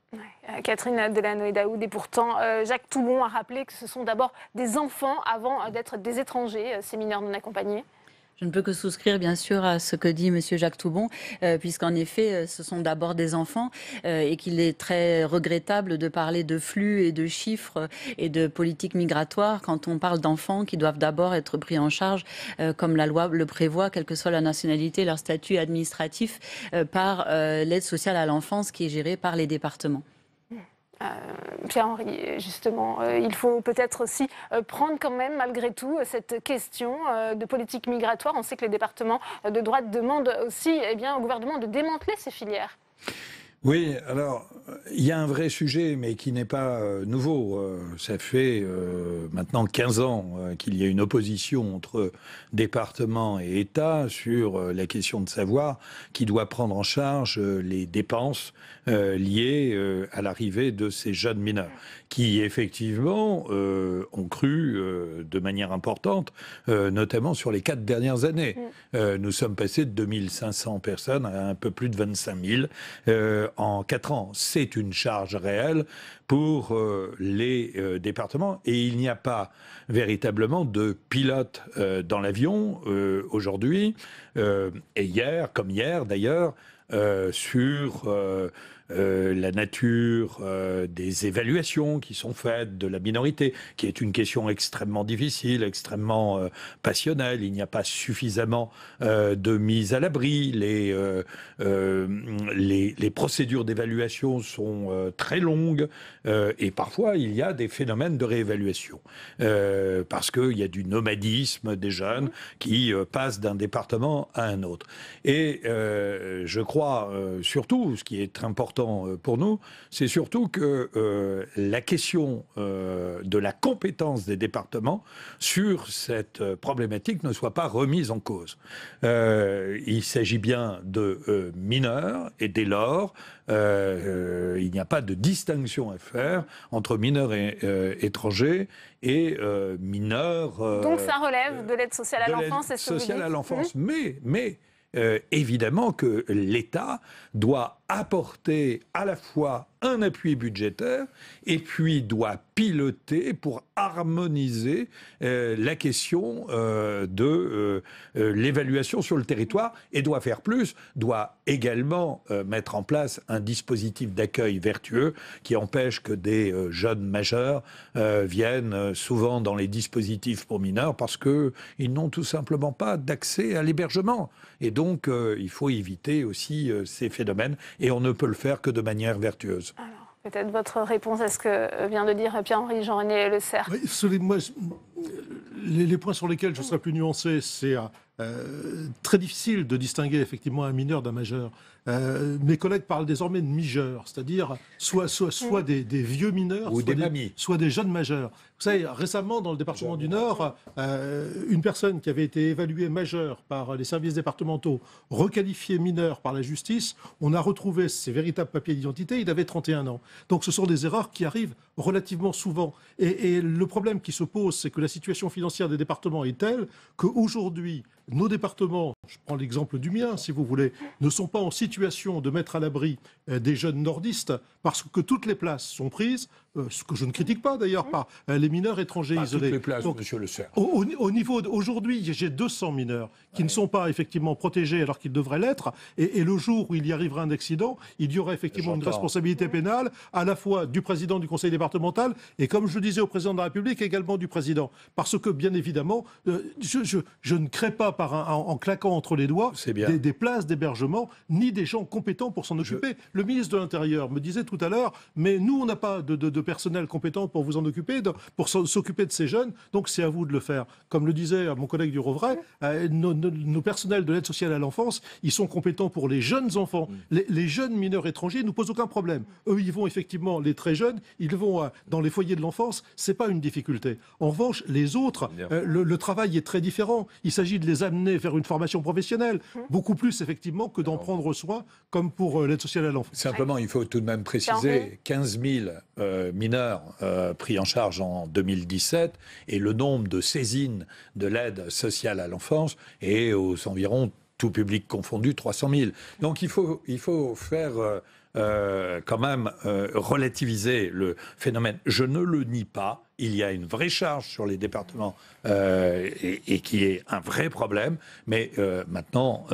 Catherine Delanoë-Daoud, et pourtant Jacques Toubon a rappelé que ce sont d'abord des enfants avant d'être des étrangers, ces mineurs non accompagnés. Je ne peux que souscrire bien sûr à ce que dit Monsieur Jacques Toubon, puisqu'en effet ce sont d'abord des enfants et qu'il est très regrettable de parler de flux et de chiffres et de politique migratoire quand on parle d'enfants qui doivent d'abord être pris en charge, comme la loi le prévoit, quelle que soit la nationalité, leur statut administratif, par l'aide sociale à l'enfance qui est gérée par les départements. Pierre-Henri, justement, il faut peut-être aussi prendre quand même, malgré tout, cette question de politique migratoire. On sait que les départements de droite demandent aussi au gouvernement de démanteler ces filières. Oui, alors, il y a un vrai sujet, mais qui n'est pas nouveau. Ça fait maintenant 15 ans qu'il y a une opposition entre département et État sur la question de savoir qui doit prendre en charge les dépenses liées à l'arrivée de ces jeunes mineurs, qui effectivement ont cru de manière importante, notamment sur les 4 dernières années. Nous sommes passés de 2500 personnes à un peu plus de 25 000 en 4 ans. C'est une charge réelle pour les départements et il n'y a pas véritablement de pilote dans l'avion aujourd'hui et hier, comme hier d'ailleurs, sur la nature des évaluations qui sont faites de la minorité, qui est une question extrêmement difficile, extrêmement passionnelle. Il n'y a pas suffisamment de mise à l'abri. Les procédures d'évaluation sont très longues et parfois il y a des phénomènes de réévaluation parce qu'il y a du nomadisme des jeunes qui passent d'un département à un autre. Et je crois surtout, ce qui est important pour nous, c'est surtout que la question de la compétence des départements sur cette problématique ne soit pas remise en cause. Il s'agit bien de mineurs et dès lors, il n'y a pas de distinction à faire entre mineurs étrangers et mineurs... Donc ça relève de l'aide sociale à l'enfance, c'est ce que vous dites. Sociale à l'enfance, mais évidemment que l'État doit apporter à la fois un appui budgétaire et puis doit piloter pour harmoniser la question de l'évaluation sur le territoire et doit faire plus, doit également mettre en place un dispositif d'accueil vertueux qui empêche que des jeunes majeurs viennent souvent dans les dispositifs pour mineurs parce qu'ils n'ont tout simplement pas d'accès à l'hébergement. Et donc, il faut éviter aussi ces phénomènes et on ne peut le faire que de manière vertueuse. Alors, peut-être votre réponse à ce que vient de dire Pierre-Henri Jean-René Le Cerf. Oui, les points sur lesquels je serais plus nuancé, c'est très difficile de distinguer effectivement un mineur d'un majeur. Mes collègues parlent désormais de mijeurs, c'est-à-dire soit des vieux mineurs, soit des jeunes majeurs. Vous savez, récemment, dans le département du Nord, une personne qui avait été évaluée majeure par les services départementaux, requalifiée mineure par la justice, on a retrouvé ses véritables papiers d'identité, il avait 31 ans. Donc ce sont des erreurs qui arrivent relativement souvent. Et le problème qui se pose, c'est que la situation financière des départements est telle qu'aujourd'hui, nos départements, je prends l'exemple du mien si vous voulez, ne sont pas en situation de mettre à l'abri des jeunes nordistes parce que toutes les places sont prises, ce que je ne critique pas d'ailleurs, par les mineurs étrangers isolés. Toutes les places, donc, monsieur Le Cerf. Au niveau aujourd'hui, j'ai 200 mineurs qui ne sont pas effectivement protégés alors qu'ils devraient l'être. Et le jour où il y arrivera un accident, il y aura effectivement une responsabilité pénale à la fois du président du conseil départemental et, comme je le disais au président de la République, également du président. Parce que, bien évidemment, je ne crée pas en claquant entre les doigts des places d'hébergement ni des gens compétents pour s'en occuper. Le ministre de l'Intérieur me disait tout à l'heure, mais nous, on n'a pas de personnel compétent pour vous en occuper, pour s'occuper de ces jeunes, donc c'est à vous de le faire. Comme le disait mon collègue du Rouvray, nos personnels de l'aide sociale à l'enfance, ils sont compétents pour les jeunes enfants. Les jeunes mineurs étrangers ne posent aucun problème. Eux, ils vont effectivement, les très jeunes, ils vont dans les foyers de l'enfance, c'est pas une difficulté. En revanche, les autres, le travail est très différent. Il s'agit de les amener vers une formation professionnelle, beaucoup plus effectivement que d'en prendre soin, comme pour l'aide sociale à l'enfance. Simplement, il faut tout de même préciser 15 000 mineurs pris en charge en 2017 et le nombre de saisines de l'aide sociale à l'enfance est aux environs, tout public confondu, 300 000. Donc il faut faire quand même relativiser le phénomène. Je ne le nie pas. Il y a une vraie charge sur les départements et qui est un vrai problème. Mais maintenant,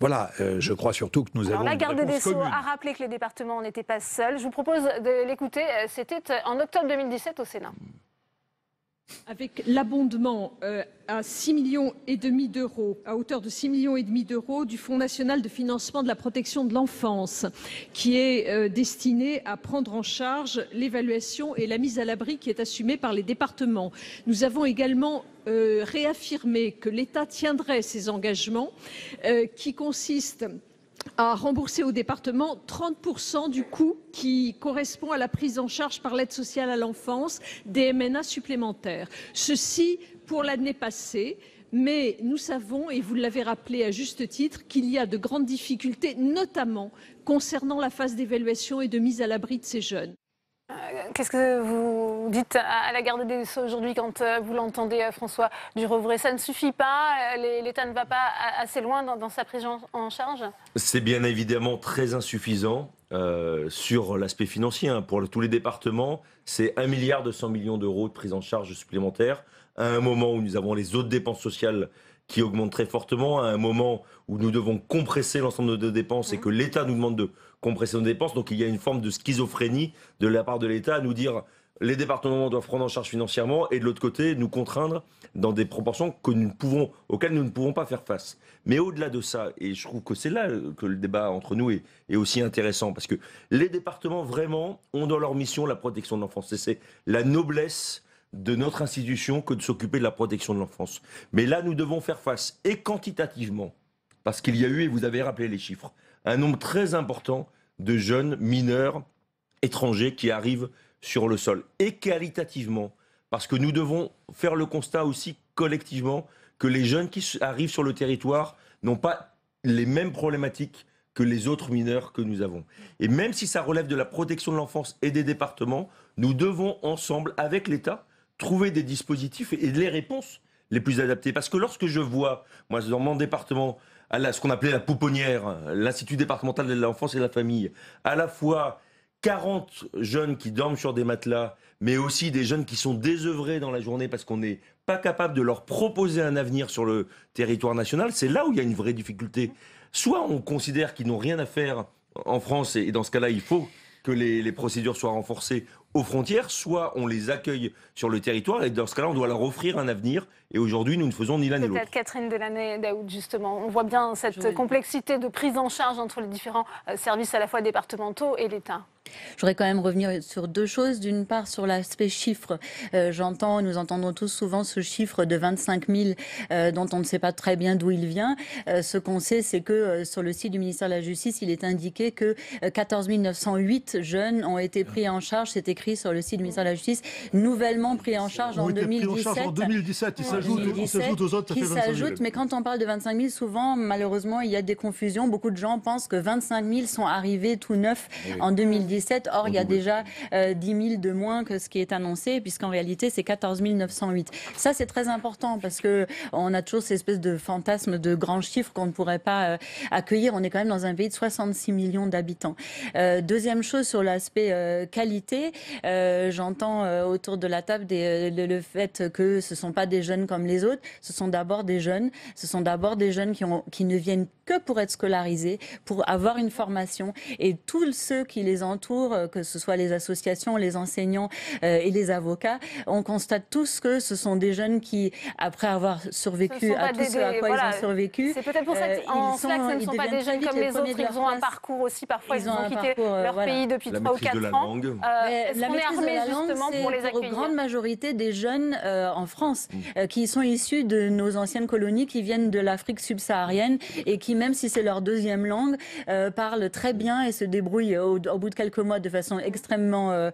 voilà, je crois surtout que nous avons la une garde réponse des Sceaux commune. a rappelé que les départements n'étaient pas seuls. Je vous propose de l'écouter. C'était en octobre 2017 au Sénat. Avec l'abondement à 6,5 millions d'euros, à hauteur de 6,5 millions d'euros du Fonds national de financement de la protection de l'enfance, qui est destiné à prendre en charge l'évaluation et la mise à l'abri qui est assumée par les départements. Nous avons également réaffirmé que l'État tiendrait ses engagements qui consistent à rembourser au département 30% du coût qui correspond à la prise en charge par l'aide sociale à l'enfance des MNA supplémentaires. Ceci pour l'année passée. Mais nous savons, et vous l'avez rappelé à juste titre, qu'il y a de grandes difficultés, notamment concernant la phase d'évaluation et de mise à l'abri de ces jeunes. Qu'est-ce que vous dites à la garde des Sceaux aujourd'hui quand vous l'entendez, François Durovray? Ça ne suffit pas, l'État ne va pas assez loin dans sa prise en charge? C'est bien évidemment très insuffisant sur l'aspect financier. Pour tous les départements, c'est 1,2 milliard d'euros de prise en charge supplémentaire, à un moment où nous avons les autres dépenses sociales qui augmentent très fortement, à un moment où nous devons compresser l'ensemble de nos dépenses et que l'État nous demande de compresser nos dépenses. Donc il y a une forme de schizophrénie de la part de l'État à nous dire les départements doivent prendre en charge financièrement et de l'autre côté nous contraindre dans des proportions auxquelles nous ne pouvons pas faire face. Mais au-delà de ça, et je trouve que c'est là que le débat entre nous est aussi intéressant, parce que les départements vraiment ont dans leur mission la protection de l'enfance. Et c'est la noblesse de notre institution que de s'occuper de la protection de l'enfance. Mais là, nous devons faire face, et quantitativement, parce qu'il y a eu, et vous avez rappelé les chiffres, un nombre très important de jeunes mineurs étrangers qui arrivent sur le sol. Et qualitativement, parce que nous devons faire le constat aussi collectivement que les jeunes qui arrivent sur le territoire n'ont pas les mêmes problématiques que les autres mineurs que nous avons. Et même si ça relève de la protection de l'enfance et des départements, nous devons ensemble, avec l'État, trouver des dispositifs et les réponses les plus adaptées. Parce que lorsque je vois, moi dans mon département, à ce qu'on appelait la pouponnière, l'Institut départemental de l'enfance et de la famille, à la fois 40 jeunes qui dorment sur des matelas, mais aussi des jeunes qui sont désœuvrés dans la journée parce qu'on n'est pas capable de leur proposer un avenir sur le territoire national, c'est là où il y a une vraie difficulté. Soit on considère qu'ils n'ont rien à faire en France, et dans ce cas-là, il faut que les procédures soient renforcées aux frontières, soit on les accueille sur le territoire, et dans ce cas-là, on doit leur offrir un avenir. Et aujourd'hui, nous ne faisons ni l'un ni l'autre. Peut-être Catherine Delaney-Daoud, justement. On voit bien cette complexité de prise en charge entre les différents services à la fois départementaux et l'État. Je voudrais quand même revenir sur deux choses. D'une part, sur l'aspect chiffre. Nous entendons tous souvent ce chiffre de 25 000 dont on ne sait pas très bien d'où il vient. Ce qu'on sait, c'est que sur le site du ministère de la Justice, il est indiqué que 14 908 jeunes ont été pris en charge. C'est écrit sur le site du ministère de la Justice. Nouvellement pris en charge en 2017. En 2017, ils s'ajoutent aux autres. Qui s'ajoutent, mais quand on parle de 25 000, souvent, malheureusement, il y a des confusions. Beaucoup de gens pensent que 25 000 sont arrivés tout neufs en 2017. Or, il y a déjà 10 000 de moins que ce qui est annoncé, puisqu'en réalité, c'est 14 908. Ça, c'est très important, parce qu'on a toujours cette espèce de fantasme de grands chiffres qu'on ne pourrait pas accueillir. On est quand même dans un pays de 66 millions d'habitants. Deuxième chose, sur l'aspect qualité, j'entends autour de la table le fait que ce ne sont pas des jeunes comme les autres, ce sont d'abord des jeunes. Ce sont d'abord des jeunes qui ne viennent que pour être scolarisés, pour avoir une formation, et tous ceux qui les entourent, que ce soit les associations, les enseignants et les avocats, on constate tous que ce sont des jeunes qui, après avoir survécu à tout ce à quoi ils ont survécu, c'est peut-être pour ça qu'en cela que ce ne sont pas des jeunes comme les autres, ils ont un parcours aussi, parfois ils ont quitté leur pays depuis 3 ou 4 ans. Est-ce qu'on est armé justement pour les accueillir? Pour grande majorité des jeunes en France qui sont issus de nos anciennes colonies, qui viennent de l'Afrique subsaharienne et qui, même si c'est leur deuxième langue, parlent très bien et se débrouillent au bout de quelques mois de façon extrêmement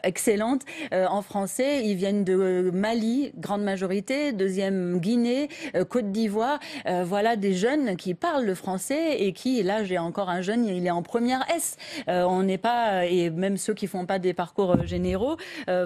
excellente en français. Ils viennent de Mali, grande majorité, deuxième Guinée, Côte d'Ivoire. Voilà des jeunes qui parlent le français et qui, là j'ai encore un jeune, il est en première S. On n'est pas, et même ceux qui font pas des parcours généraux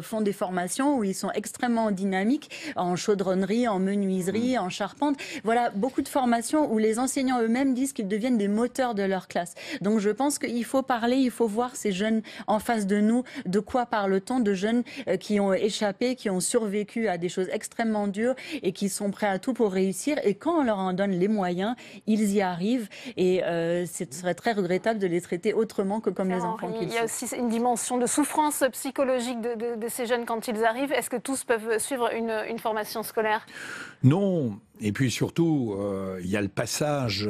font des formations où ils sont extrêmement dynamiques en chaudronnerie, en menuiserie, en charpente. Voilà, beaucoup de formations où les enseignants eux-mêmes disent qu'ils deviennent des moteurs de leur classe. Donc je pense qu'il faut parler, il faut voir ces jeunes en face de nous. De quoi parle-t-on? De jeunes qui ont échappé, qui ont survécu à des choses extrêmement dures et qui sont prêts à tout pour réussir. Et quand on leur en donne les moyens, ils y arrivent. Et ce serait très regrettable de les traiter autrement que comme les enfants qu'ils sont. Il y a aussi une dimension de souffrance psychologique de ces jeunes quand ils arrivent. Est-ce que tous peuvent suivre une formation scolaire? Non. Et puis surtout, il y a le passage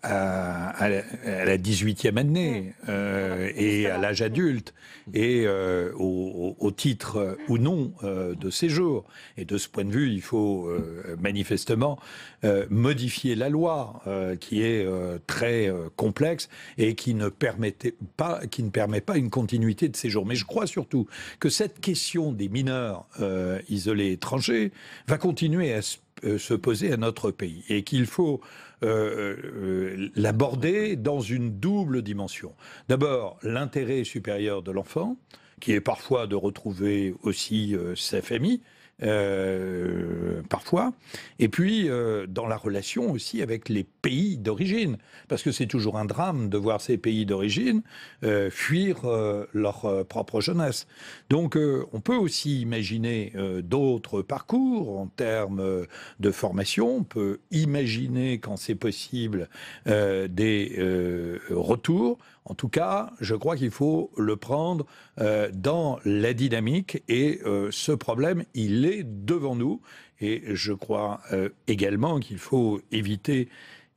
à à la 18e année et à l'âge adulte et au titre ou non de séjour. Et de ce point de vue, il faut manifestement modifier la loi qui est très complexe et qui ne permet pas une continuité de séjour. Mais je crois surtout que cette question des mineurs isolés étrangers va continuer à se poser à notre pays et qu'il faut l'aborder dans une double dimension. D'abord, l'intérêt supérieur de l'enfant, qui est parfois de retrouver aussi sa famille, parfois, et puis dans la relation aussi avec les pays d'origine, parce que c'est toujours un drame de voir ces pays d'origine fuir leur propre jeunesse. Donc on peut aussi imaginer d'autres parcours en termes de formation, on peut imaginer, quand c'est possible, des retours. En tout cas, je crois qu'il faut le prendre dans la dynamique et ce problème, il est devant nous. Et je crois également qu'il faut éviter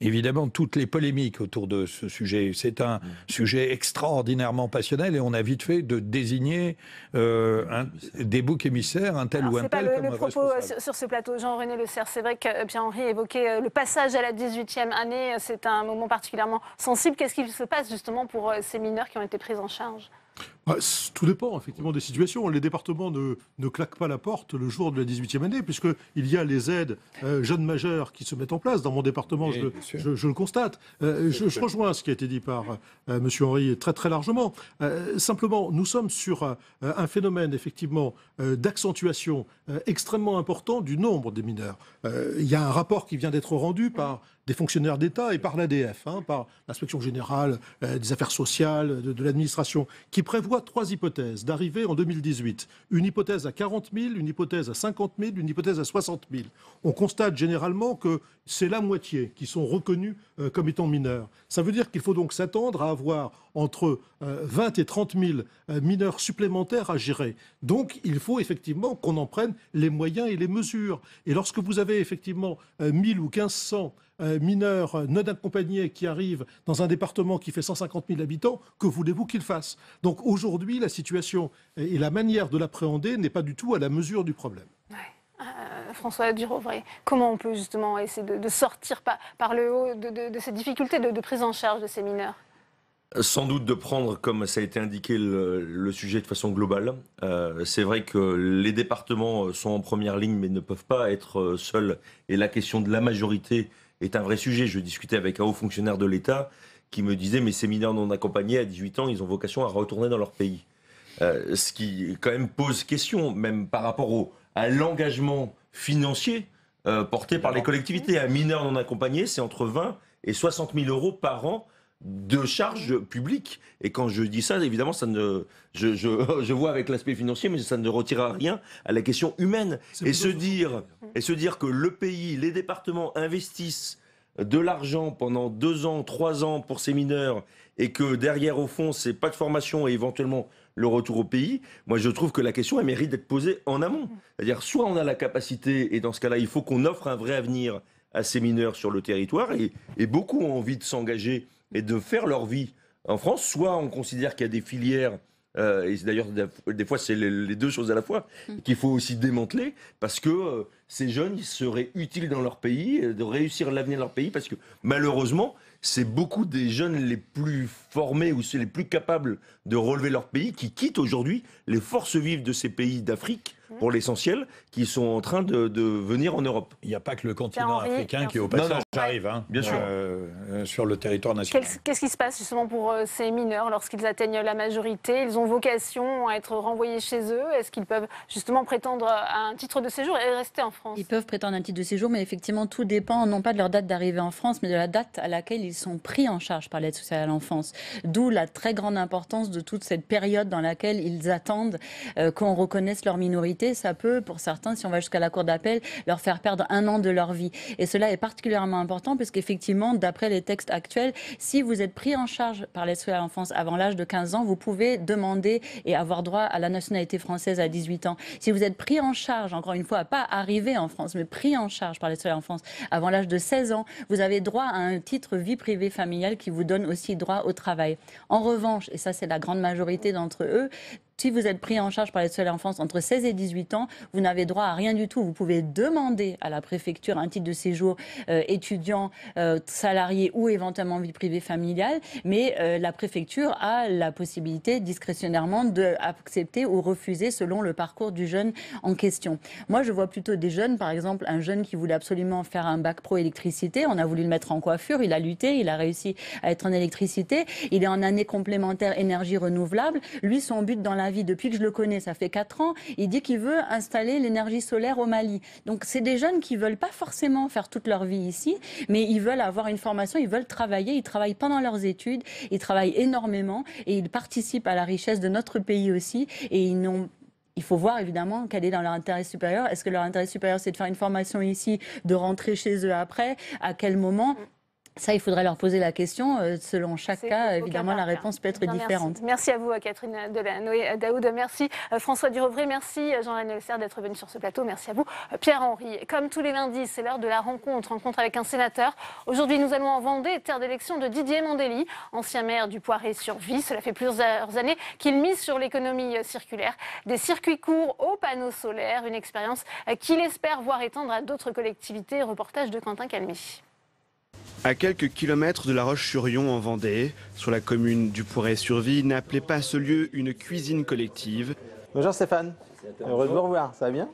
évidemment toutes les polémiques autour de ce sujet. C'est un sujet extraordinairement passionnel et on a vite fait de désigner des boucs émissaires, un tel ou un tel. C'est pas le propos sur ce plateau. Jean-René Le Cerf, c'est vrai que Pierre-Henri évoquait le passage à la 18e année. C'est un moment particulièrement sensible. Qu'est-ce qu'il se passe justement pour ces mineurs qui ont été pris en charge ? Tout dépend effectivement des situations. Les départements ne claquent pas la porte le jour de la 18e année, puisqu'il y a les aides jeunes majeurs qui se mettent en place. Dans mon département, je le constate. Je rejoins ce qui a été dit par M. Henry très, très largement. Simplement, nous sommes sur un phénomène effectivement d'accentuation extrêmement important du nombre des mineurs. Il y a un rapport qui vient d'être rendu par des fonctionnaires d'État et par l'ADF, par l'Inspection générale des affaires sociales, de l'administration, qui prévoit 3 hypothèses d'arrivée en 2018. Une hypothèse à 40 000, une hypothèse à 50 000, une hypothèse à 60 000. On constate généralement que c'est la moitié qui sont reconnus comme étant mineurs. Ça veut dire qu'il faut donc s'attendre à avoir entre 20 et 30 000 mineurs supplémentaires à gérer. Donc il faut effectivement qu'on en prenne les moyens et les mesures. Et lorsque vous avez effectivement 1000 ou 1500 mineurs non accompagnés qui arrivent dans un département qui fait 150 000 habitants, que voulez-vous qu'ils fassent? Donc aujourd'hui, la situation et la manière de l'appréhender n'est pas du tout à la mesure du problème. François Durovray, comment on peut justement essayer de sortir par le haut de ces difficultés de prise en charge de ces mineurs? Sans doute de prendre, comme ça a été indiqué, le sujet de façon globale. C'est vrai que les départements sont en première ligne, mais ne peuvent pas être seuls. Et la question de la majorité est un vrai sujet. Je discutais avec un haut fonctionnaire de l'État qui me disait « mais ces mineurs non accompagnés, à 18 ans, ils ont vocation à retourner dans leur pays ». Ce qui quand même pose question, même par rapport à l'engagement financier porté par les collectivités. Un mineur non accompagné, c'est entre 20 et 60 000 euros par an de charges publiques. Et quand je dis ça, évidemment, je vois avec l'aspect financier, mais ça ne retire à rien à la question humaine. Et se dire que le pays, les départements investissent de l'argent pendant 2 ans, 3 ans pour ces mineurs, et que derrière, au fond, c'est pas de formation et éventuellement le retour au pays, moi je trouve que la question, elle mérite d'être posée en amont. C'est-à-dire, soit on a la capacité, et dans ce cas-là, il faut qu'on offre un vrai avenir à ces mineurs sur le territoire, et beaucoup ont envie de s'engager et de faire leur vie en France, soit on considère qu'il y a des filières, et d'ailleurs des fois c'est les deux choses à la fois, qu'il faut aussi démanteler, parce que ces jeunes ils seraient utiles dans leur pays, de réussir l'avenir de leur pays, parce que malheureusement, c'est beaucoup des jeunes les plus formés ou c'est les plus capables de relever leur pays qui quittent aujourd'hui les forces vives de ces pays d'Afrique, pour l'essentiel, qui sont en train de venir en Europe. Il n'y a pas que le continent africain qui, au passage, arrive bien sûr. Sur le territoire national. Qu'est-ce qui se passe justement pour ces mineurs lorsqu'ils atteignent la majorité? Ils ont vocation à être renvoyés chez eux. Est-ce qu'ils peuvent justement prétendre à un titre de séjour et rester en France? Ils peuvent prétendre un titre de séjour, mais effectivement, tout dépend non pas de leur date d'arrivée en France, mais de la date à laquelle ils sont pris en charge par l'aide sociale à l'enfance. D'où la très grande importance de toute cette période dans laquelle ils attendent qu'on reconnaisse leur minorité réalité, ça peut, pour certains, si on va jusqu'à la cour d'appel, leur faire perdre 1 an de leur vie. Et cela est particulièrement important parce qu'effectivement, d'après les textes actuels, si vous êtes pris en charge par l'aide sociale à l'enfance avant l'âge de 15 ans, vous pouvez demander et avoir droit à la nationalité française à 18 ans. Si vous êtes pris en charge, encore une fois, pas arrivé en France, mais pris en charge par l'aide sociale à l'enfance avant l'âge de 16 ans, vous avez droit à un titre vie privée familiale qui vous donne aussi droit au travail. En revanche, et ça c'est la grande majorité d'entre eux, si vous êtes pris en charge par l'aide sociale à l'enfance entre 16 et 18 ans, vous n'avez droit à rien du tout. Vous pouvez demander à la préfecture un titre de séjour étudiant, salarié ou éventuellement vie privée familiale, mais la préfecture a la possibilité discrétionnairement d'accepter ou refuser selon le parcours du jeune en question. Moi, je vois plutôt des jeunes, par exemple un jeune qui voulait absolument faire un bac pro électricité, on a voulu le mettre en coiffure, il a lutté, il a réussi à être en électricité, il est en année complémentaire énergie renouvelable. Lui, son but dans la vie, depuis que je le connais, ça fait 4 ans, il dit qu'il veut installer l'énergie solaire au Mali. Donc c'est des jeunes qui veulent pas forcément faire toute leur vie ici, mais ils veulent avoir une formation, ils veulent travailler, ils travaillent pendant leurs études, ils travaillent énormément et ils participent à la richesse de notre pays aussi et il faut voir évidemment quel est dans leur intérêt supérieur. Est-ce que leur intérêt supérieur c'est de faire une formation ici, de rentrer chez eux après, à quel moment ? Ça, il faudrait leur poser la question. Selon chaque cas, évidemment, la réponse peut être différente. Merci à vous, Catherine Delanoë-Daoud. Merci François Durovray. Merci Jean-René Lecerf d'être venu sur ce plateau. Merci à vous, Pierre-Henri. Comme tous les lundis, c'est l'heure de la rencontre avec un sénateur. Aujourd'hui, nous allons en Vendée, terre d'élection de Didier Mandelli, ancien maire du Poiré-sur-Vie. Cela fait plusieurs années qu'il mise sur l'économie circulaire. Des circuits courts aux panneaux solaires, une expérience qu'il espère voir étendre à d'autres collectivités. Reportage de Quentin Calmy. À quelques kilomètres de La Roche-sur-Yon en Vendée, sur la commune du Poiré-sur-Vie, n'appelez pas ce lieu une cuisine collective. Bonjour Stéphane, heureux de vous revoir, ça va bien?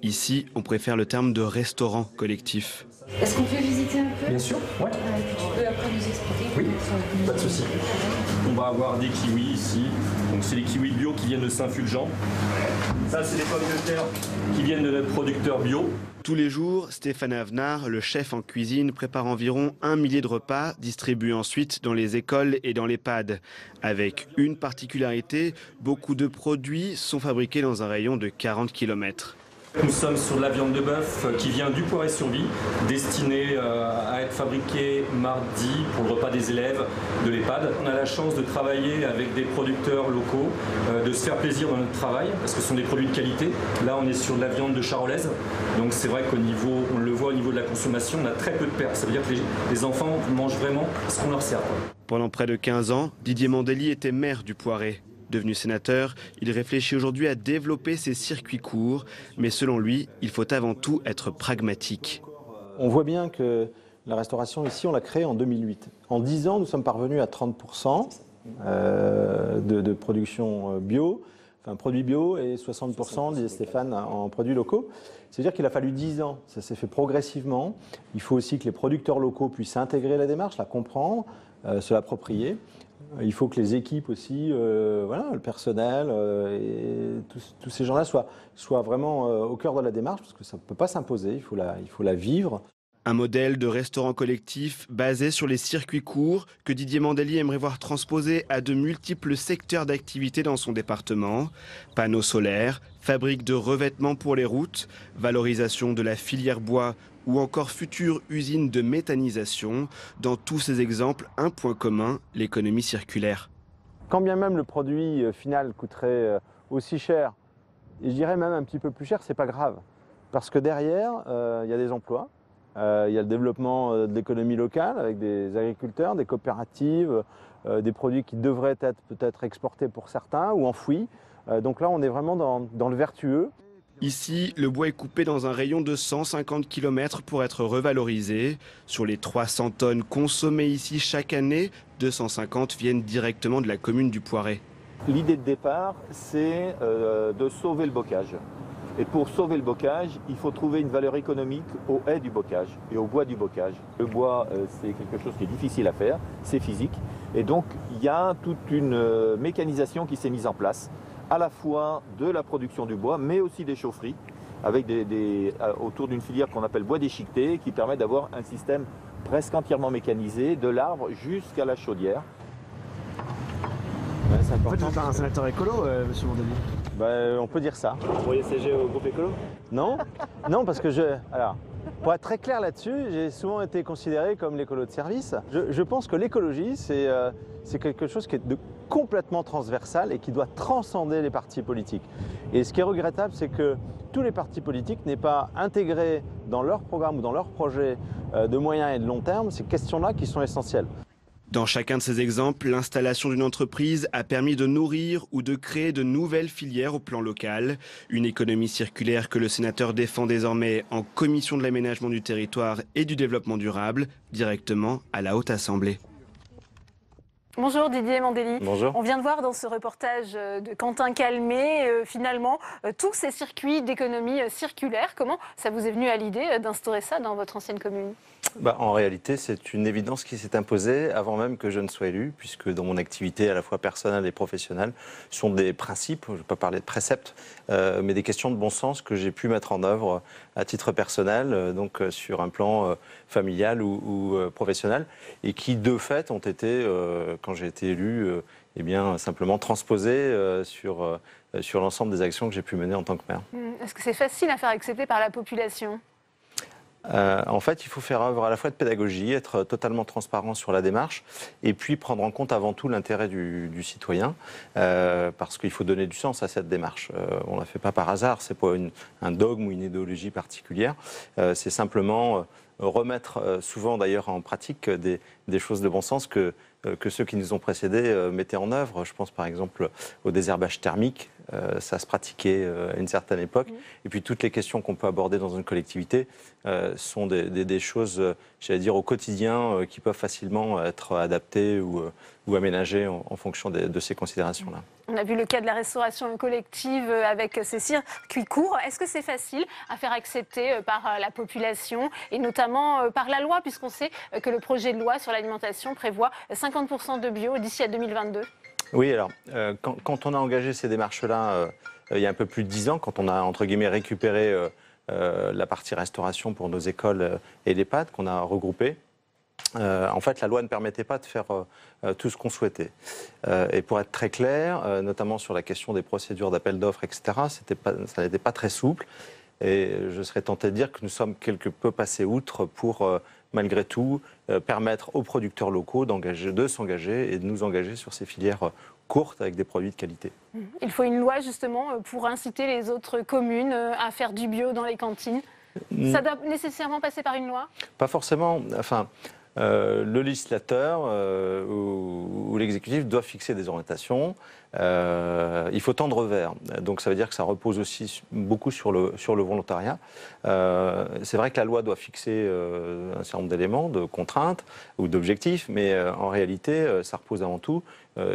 Ici, on préfère le terme de restaurant collectif. Est-ce qu'on peut visiter un peu? Bien sûr, ouais. Tu peux après nous expliquer? Oui, pas de souci. On va avoir des kiwis ici. Donc c'est les kiwis bio qui viennent de Saint-Fulgent. Ça, c'est les pommes de terre qui viennent de notre producteur bio. Tous les jours, Stéphane Avenard, le chef en cuisine, prépare environ 1 millier de repas, distribués ensuite dans les écoles et dans l'EHPAD. Avec une particularité, beaucoup de produits sont fabriqués dans un rayon de 40 km. Nous sommes sur de la viande de bœuf qui vient du Poiré-sur-Vie, destinée à être fabriquée mardi pour le repas des élèves de l'EHPAD. On a la chance de travailler avec des producteurs locaux, de se faire plaisir dans notre travail, parce que ce sont des produits de qualité. Là, on est sur de la viande de charolaise, donc c'est vrai qu'au niveau, on le voit au niveau de la consommation, on a très peu de pertes. Ça veut dire que les enfants mangent vraiment ce qu'on leur sert. Pendant près de 15 ans, Didier Mandelli était maire du Poiré. Devenu sénateur, il réfléchit aujourd'hui à développer ses circuits courts, mais selon lui, il faut avant tout être pragmatique. On voit bien que la restauration ici, on l'a créée en 2008. En 10 ans, nous sommes parvenus à 30% de production bio, enfin produits bio, et 60%, disait Stéphane, en produits locaux. C'est-à-dire qu'il a fallu 10 ans, ça s'est fait progressivement. Il faut aussi que les producteurs locaux puissent intégrer la démarche, la comprendre, se l'approprier. Il faut que les équipes aussi, voilà, le personnel et tous ces gens-là soient vraiment au cœur de la démarche, parce que ça ne peut pas s'imposer, il faut la vivre. Un modèle de restaurant collectif basé sur les circuits courts que Didier Mandelli aimerait voir transposer à de multiples secteurs d'activité dans son département. Panneaux solaires, fabrique de revêtements pour les routes, valorisation de la filière bois ou encore future usine de méthanisation. Dans tous ces exemples, un point commun, l'économie circulaire. Quand bien même le produit final coûterait aussi cher, et je dirais même un petit peu plus cher, c'est pas grave. Parce que derrière, il y a des emplois, il y a le développement de l'économie locale avec des agriculteurs, des coopératives, des produits qui devraient être peut-être exportés pour certains ou enfouis. Donc là, on est vraiment dans le vertueux. Ici, le bois est coupé dans un rayon de 150 km pour être revalorisé. Sur les 300 tonnes consommées ici chaque année, 250 viennent directement de la commune du Poiré. L'idée de départ, c'est de sauver le bocage. Et pour sauver le bocage, il faut trouver une valeur économique aux haies du bocage et au bois du bocage. Le bois, c'est quelque chose qui est difficile à faire, c'est physique. Et donc, il y a toute une mécanisation qui s'est mise en place, à la fois de la production du bois, mais aussi des chaufferies, avec autour d'une filière qu'on appelle bois déchiqueté, qui permet d'avoir un système presque entièrement mécanisé, de l'arbre jusqu'à la chaudière. En fait, vous êtes un sénateur écolo, monsieur Mandelli. On peut dire ça. Vous pourriez siéger au groupe écolo? Non, non, parce que alors, pour être très clair là-dessus, j'ai souvent été considéré comme l'écolo de service. Je pense que l'écologie, c'est quelque chose qui est complètement transversal et qui doit transcender les partis politiques. Et ce qui est regrettable, c'est que tous les partis politiques n'aient pas intégré dans leur programme ou dans leur projet de moyen et de long terme ces questions-là qui sont essentielles. Dans chacun de ces exemples, l'installation d'une entreprise a permis de nourrir ou de créer de nouvelles filières au plan local. Une économie circulaire que le sénateur défend désormais en commission de l'aménagement du territoire et du développement durable, directement à la Haute Assemblée. Bonjour Didier Mandelli. Bonjour. On vient de voir dans ce reportage de Quentin Calmet, finalement, tous ces circuits d'économie circulaire. Comment ça vous est venu à l'idée d'instaurer ça dans votre ancienne commune ? En réalité, c'est une évidence qui s'est imposée avant même que je ne sois élu, puisque dans mon activité à la fois personnelle et professionnelle, ce sont des principes, je ne vais pas parler de préceptes, mais des questions de bon sens que j'ai pu mettre en œuvre à titre personnel, donc sur un plan familial ou professionnel, et qui de fait ont été, quand j'ai été élu, simplement transposés sur l'ensemble des actions que j'ai pu mener en tant que maire. Est-ce que c'est facile à faire accepter par la population ? En fait, il faut faire œuvre à la fois de pédagogie, être totalement transparent sur la démarche, et puis prendre en compte avant tout l'intérêt du citoyen, parce qu'il faut donner du sens à cette démarche. On ne la fait pas par hasard, c'est pas un dogme ou une idéologie particulière, c'est simplement remettre souvent d'ailleurs en pratique des choses de bon sens que ceux qui nous ont précédés mettaient en œuvre. Je pense par exemple au désherbage thermique, ça se pratiquait à une certaine époque. Et puis toutes les questions qu'on peut aborder dans une collectivité sont des choses, j'allais dire, au quotidien qui peuvent facilement être adaptées ou aménagées en fonction de ces considérations-là. On a vu le cas de la restauration collective avec ces circuits courts. Est-ce que c'est facile à faire accepter par la population et notamment par la loi, puisqu'on sait que le projet de loi sur l'alimentation prévoit 50% de bio d'ici à 2022 ? Oui, alors, quand on a engagé ces démarches-là il y a un peu plus de 10 ans, quand on a, entre guillemets, récupéré la partie restauration pour nos écoles et l'EHPAD, qu'on a regroupé, en fait, la loi ne permettait pas de faire tout ce qu'on souhaitait. Et pour être très clair, notamment sur la question des procédures d'appel d'offres, etc., ça n'était pas très souple. Et je serais tenté de dire que nous sommes quelque peu passés outre pour, malgré tout, permettre aux producteurs locaux de s'engager et de nous engager sur ces filières courtes avec des produits de qualité. Il faut une loi justement pour inciter les autres communes à faire du bio dans les cantines. Ça doit nécessairement passer par une loi ? Pas forcément. Enfin, le législateur ou l'exécutif doit fixer des orientations. Il faut tendre vers. Donc ça veut dire que ça repose aussi beaucoup sur le volontariat. C'est vrai que la loi doit fixer un certain nombre d'éléments, de contraintes ou d'objectifs, mais en réalité, ça repose avant tout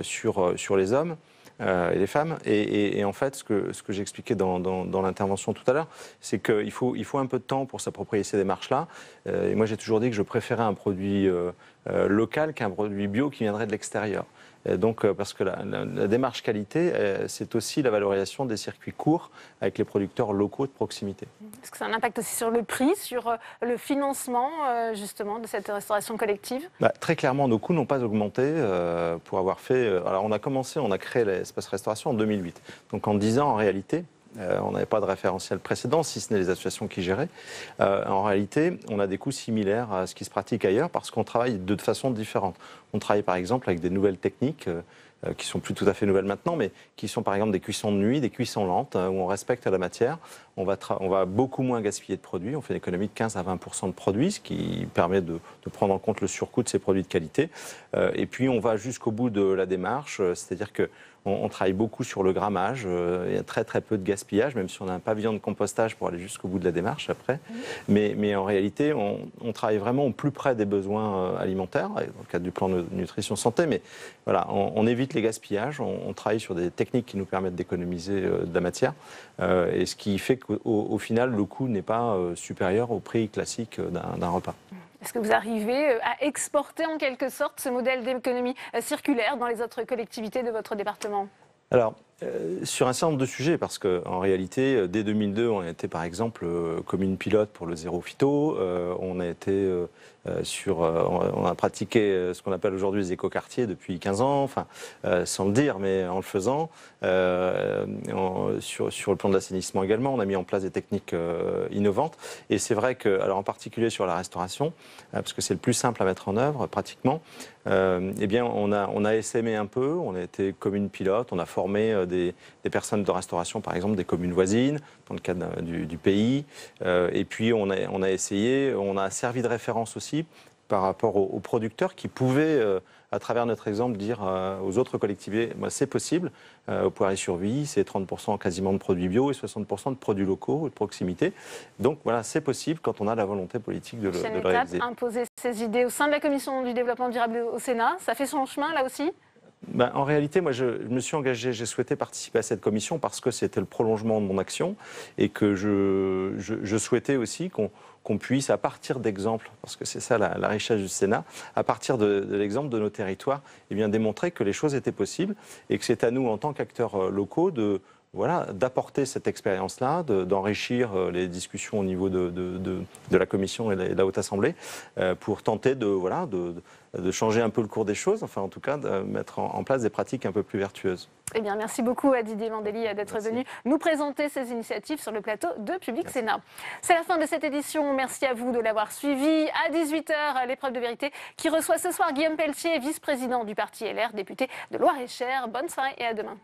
sur les hommes et les femmes. Et en fait, ce que j'expliquais dans l'intervention tout à l'heure, c'est qu'il faut un peu de temps pour s'approprier ces démarches-là. Et moi, j'ai toujours dit que je préférais un produit local qu'un produit bio qui viendrait de l'extérieur. Donc, parce que la démarche qualité, c'est aussi la valorisation des circuits courts avec les producteurs locaux de proximité. Est-ce que ça a un impact aussi sur le prix, sur le financement justement de cette restauration collective ? Très clairement, nos coûts n'ont pas augmenté pour avoir fait... alors on a créé l'espace restauration en 2008. Donc en 10 ans, en réalité... on n'avait pas de référentiel précédent, si ce n'est les associations qui géraient. En réalité, on a des coûts similaires à ce qui se pratique ailleurs parce qu'on travaille de façon différente. On travaille par exemple avec des nouvelles techniques qui sont plus tout à fait nouvelles maintenant, mais qui sont par exemple des cuissons de nuit, des cuissons lentes, où on respecte la matière. On va beaucoup moins gaspiller de produits. On fait une économie de 15 à 20% de produits, ce qui permet de prendre en compte le surcoût de ces produits de qualité. Et puis on va jusqu'au bout de la démarche, c'est-à-dire que on travaille beaucoup sur le grammage, il y a très très peu de gaspillage, même si on a un pavillon de compostage pour aller jusqu'au bout de la démarche après. Mais en réalité, on travaille vraiment au plus près des besoins alimentaires, dans le cadre du plan de nutrition santé, mais voilà, on évite les gaspillages, on travaille sur des techniques qui nous permettent d'économiser de la matière, et ce qui fait qu'au final, le coût n'est pas supérieur au prix classique d'un repas. Est-ce que vous arrivez à exporter en quelque sorte ce modèle d'économie circulaire dans les autres collectivités de votre département ? Alors, Sur un certain nombre de sujets, parce qu'en réalité, dès 2002, on a été par exemple commune pilote pour le zéro phyto, on a été on a pratiqué ce qu'on appelle aujourd'hui les écoquartiers depuis 15 ans, enfin, sans le dire, mais en le faisant. Sur le plan de l'assainissement également, on a mis en place des techniques innovantes. Et c'est vrai que, alors en particulier sur la restauration, parce que c'est le plus simple à mettre en œuvre pratiquement, eh bien, on a essaimé un peu, on a été commune pilote, on a formé des personnes de restauration, par exemple des communes voisines, dans le cadre du pays. Et puis on a essayé, on a servi de référence aussi par rapport aux producteurs qui pouvaient, à travers notre exemple, dire aux autres collectivités, c'est possible, au Poiré-sur-Vie, c'est 30% quasiment de produits bio et 60% de produits locaux, de proximité. Donc voilà, c'est possible quand on a la volonté politique de le réaliser. Imposer ces idées au sein de la Commission du développement durable au Sénat, ça fait son chemin là aussi ? En réalité, moi, je me suis engagé, j'ai souhaité participer à cette commission parce que c'était le prolongement de mon action et que je souhaitais aussi qu'on puisse, à partir d'exemples, parce que c'est ça la richesse du Sénat, à partir de l'exemple de nos territoires, eh bien, démontrer que les choses étaient possibles et que c'est à nous, en tant qu'acteurs locaux, d'apporter cette expérience-là, d'enrichir les discussions au niveau de la Commission et de la Haute Assemblée pour tenter de changer un peu le cours des choses, enfin en tout cas de mettre en place des pratiques un peu plus vertueuses. Eh bien, merci beaucoup à Didier Mandelli d'être venu nous présenter ces initiatives sur le plateau de Public Sénat. C'est la fin de cette édition. Merci à vous de l'avoir suivi. À 18h, l'épreuve de vérité qui reçoit ce soir Guillaume Pelletier, vice-président du parti LR, député de Loir-et-Cher. Bonne soirée et à demain.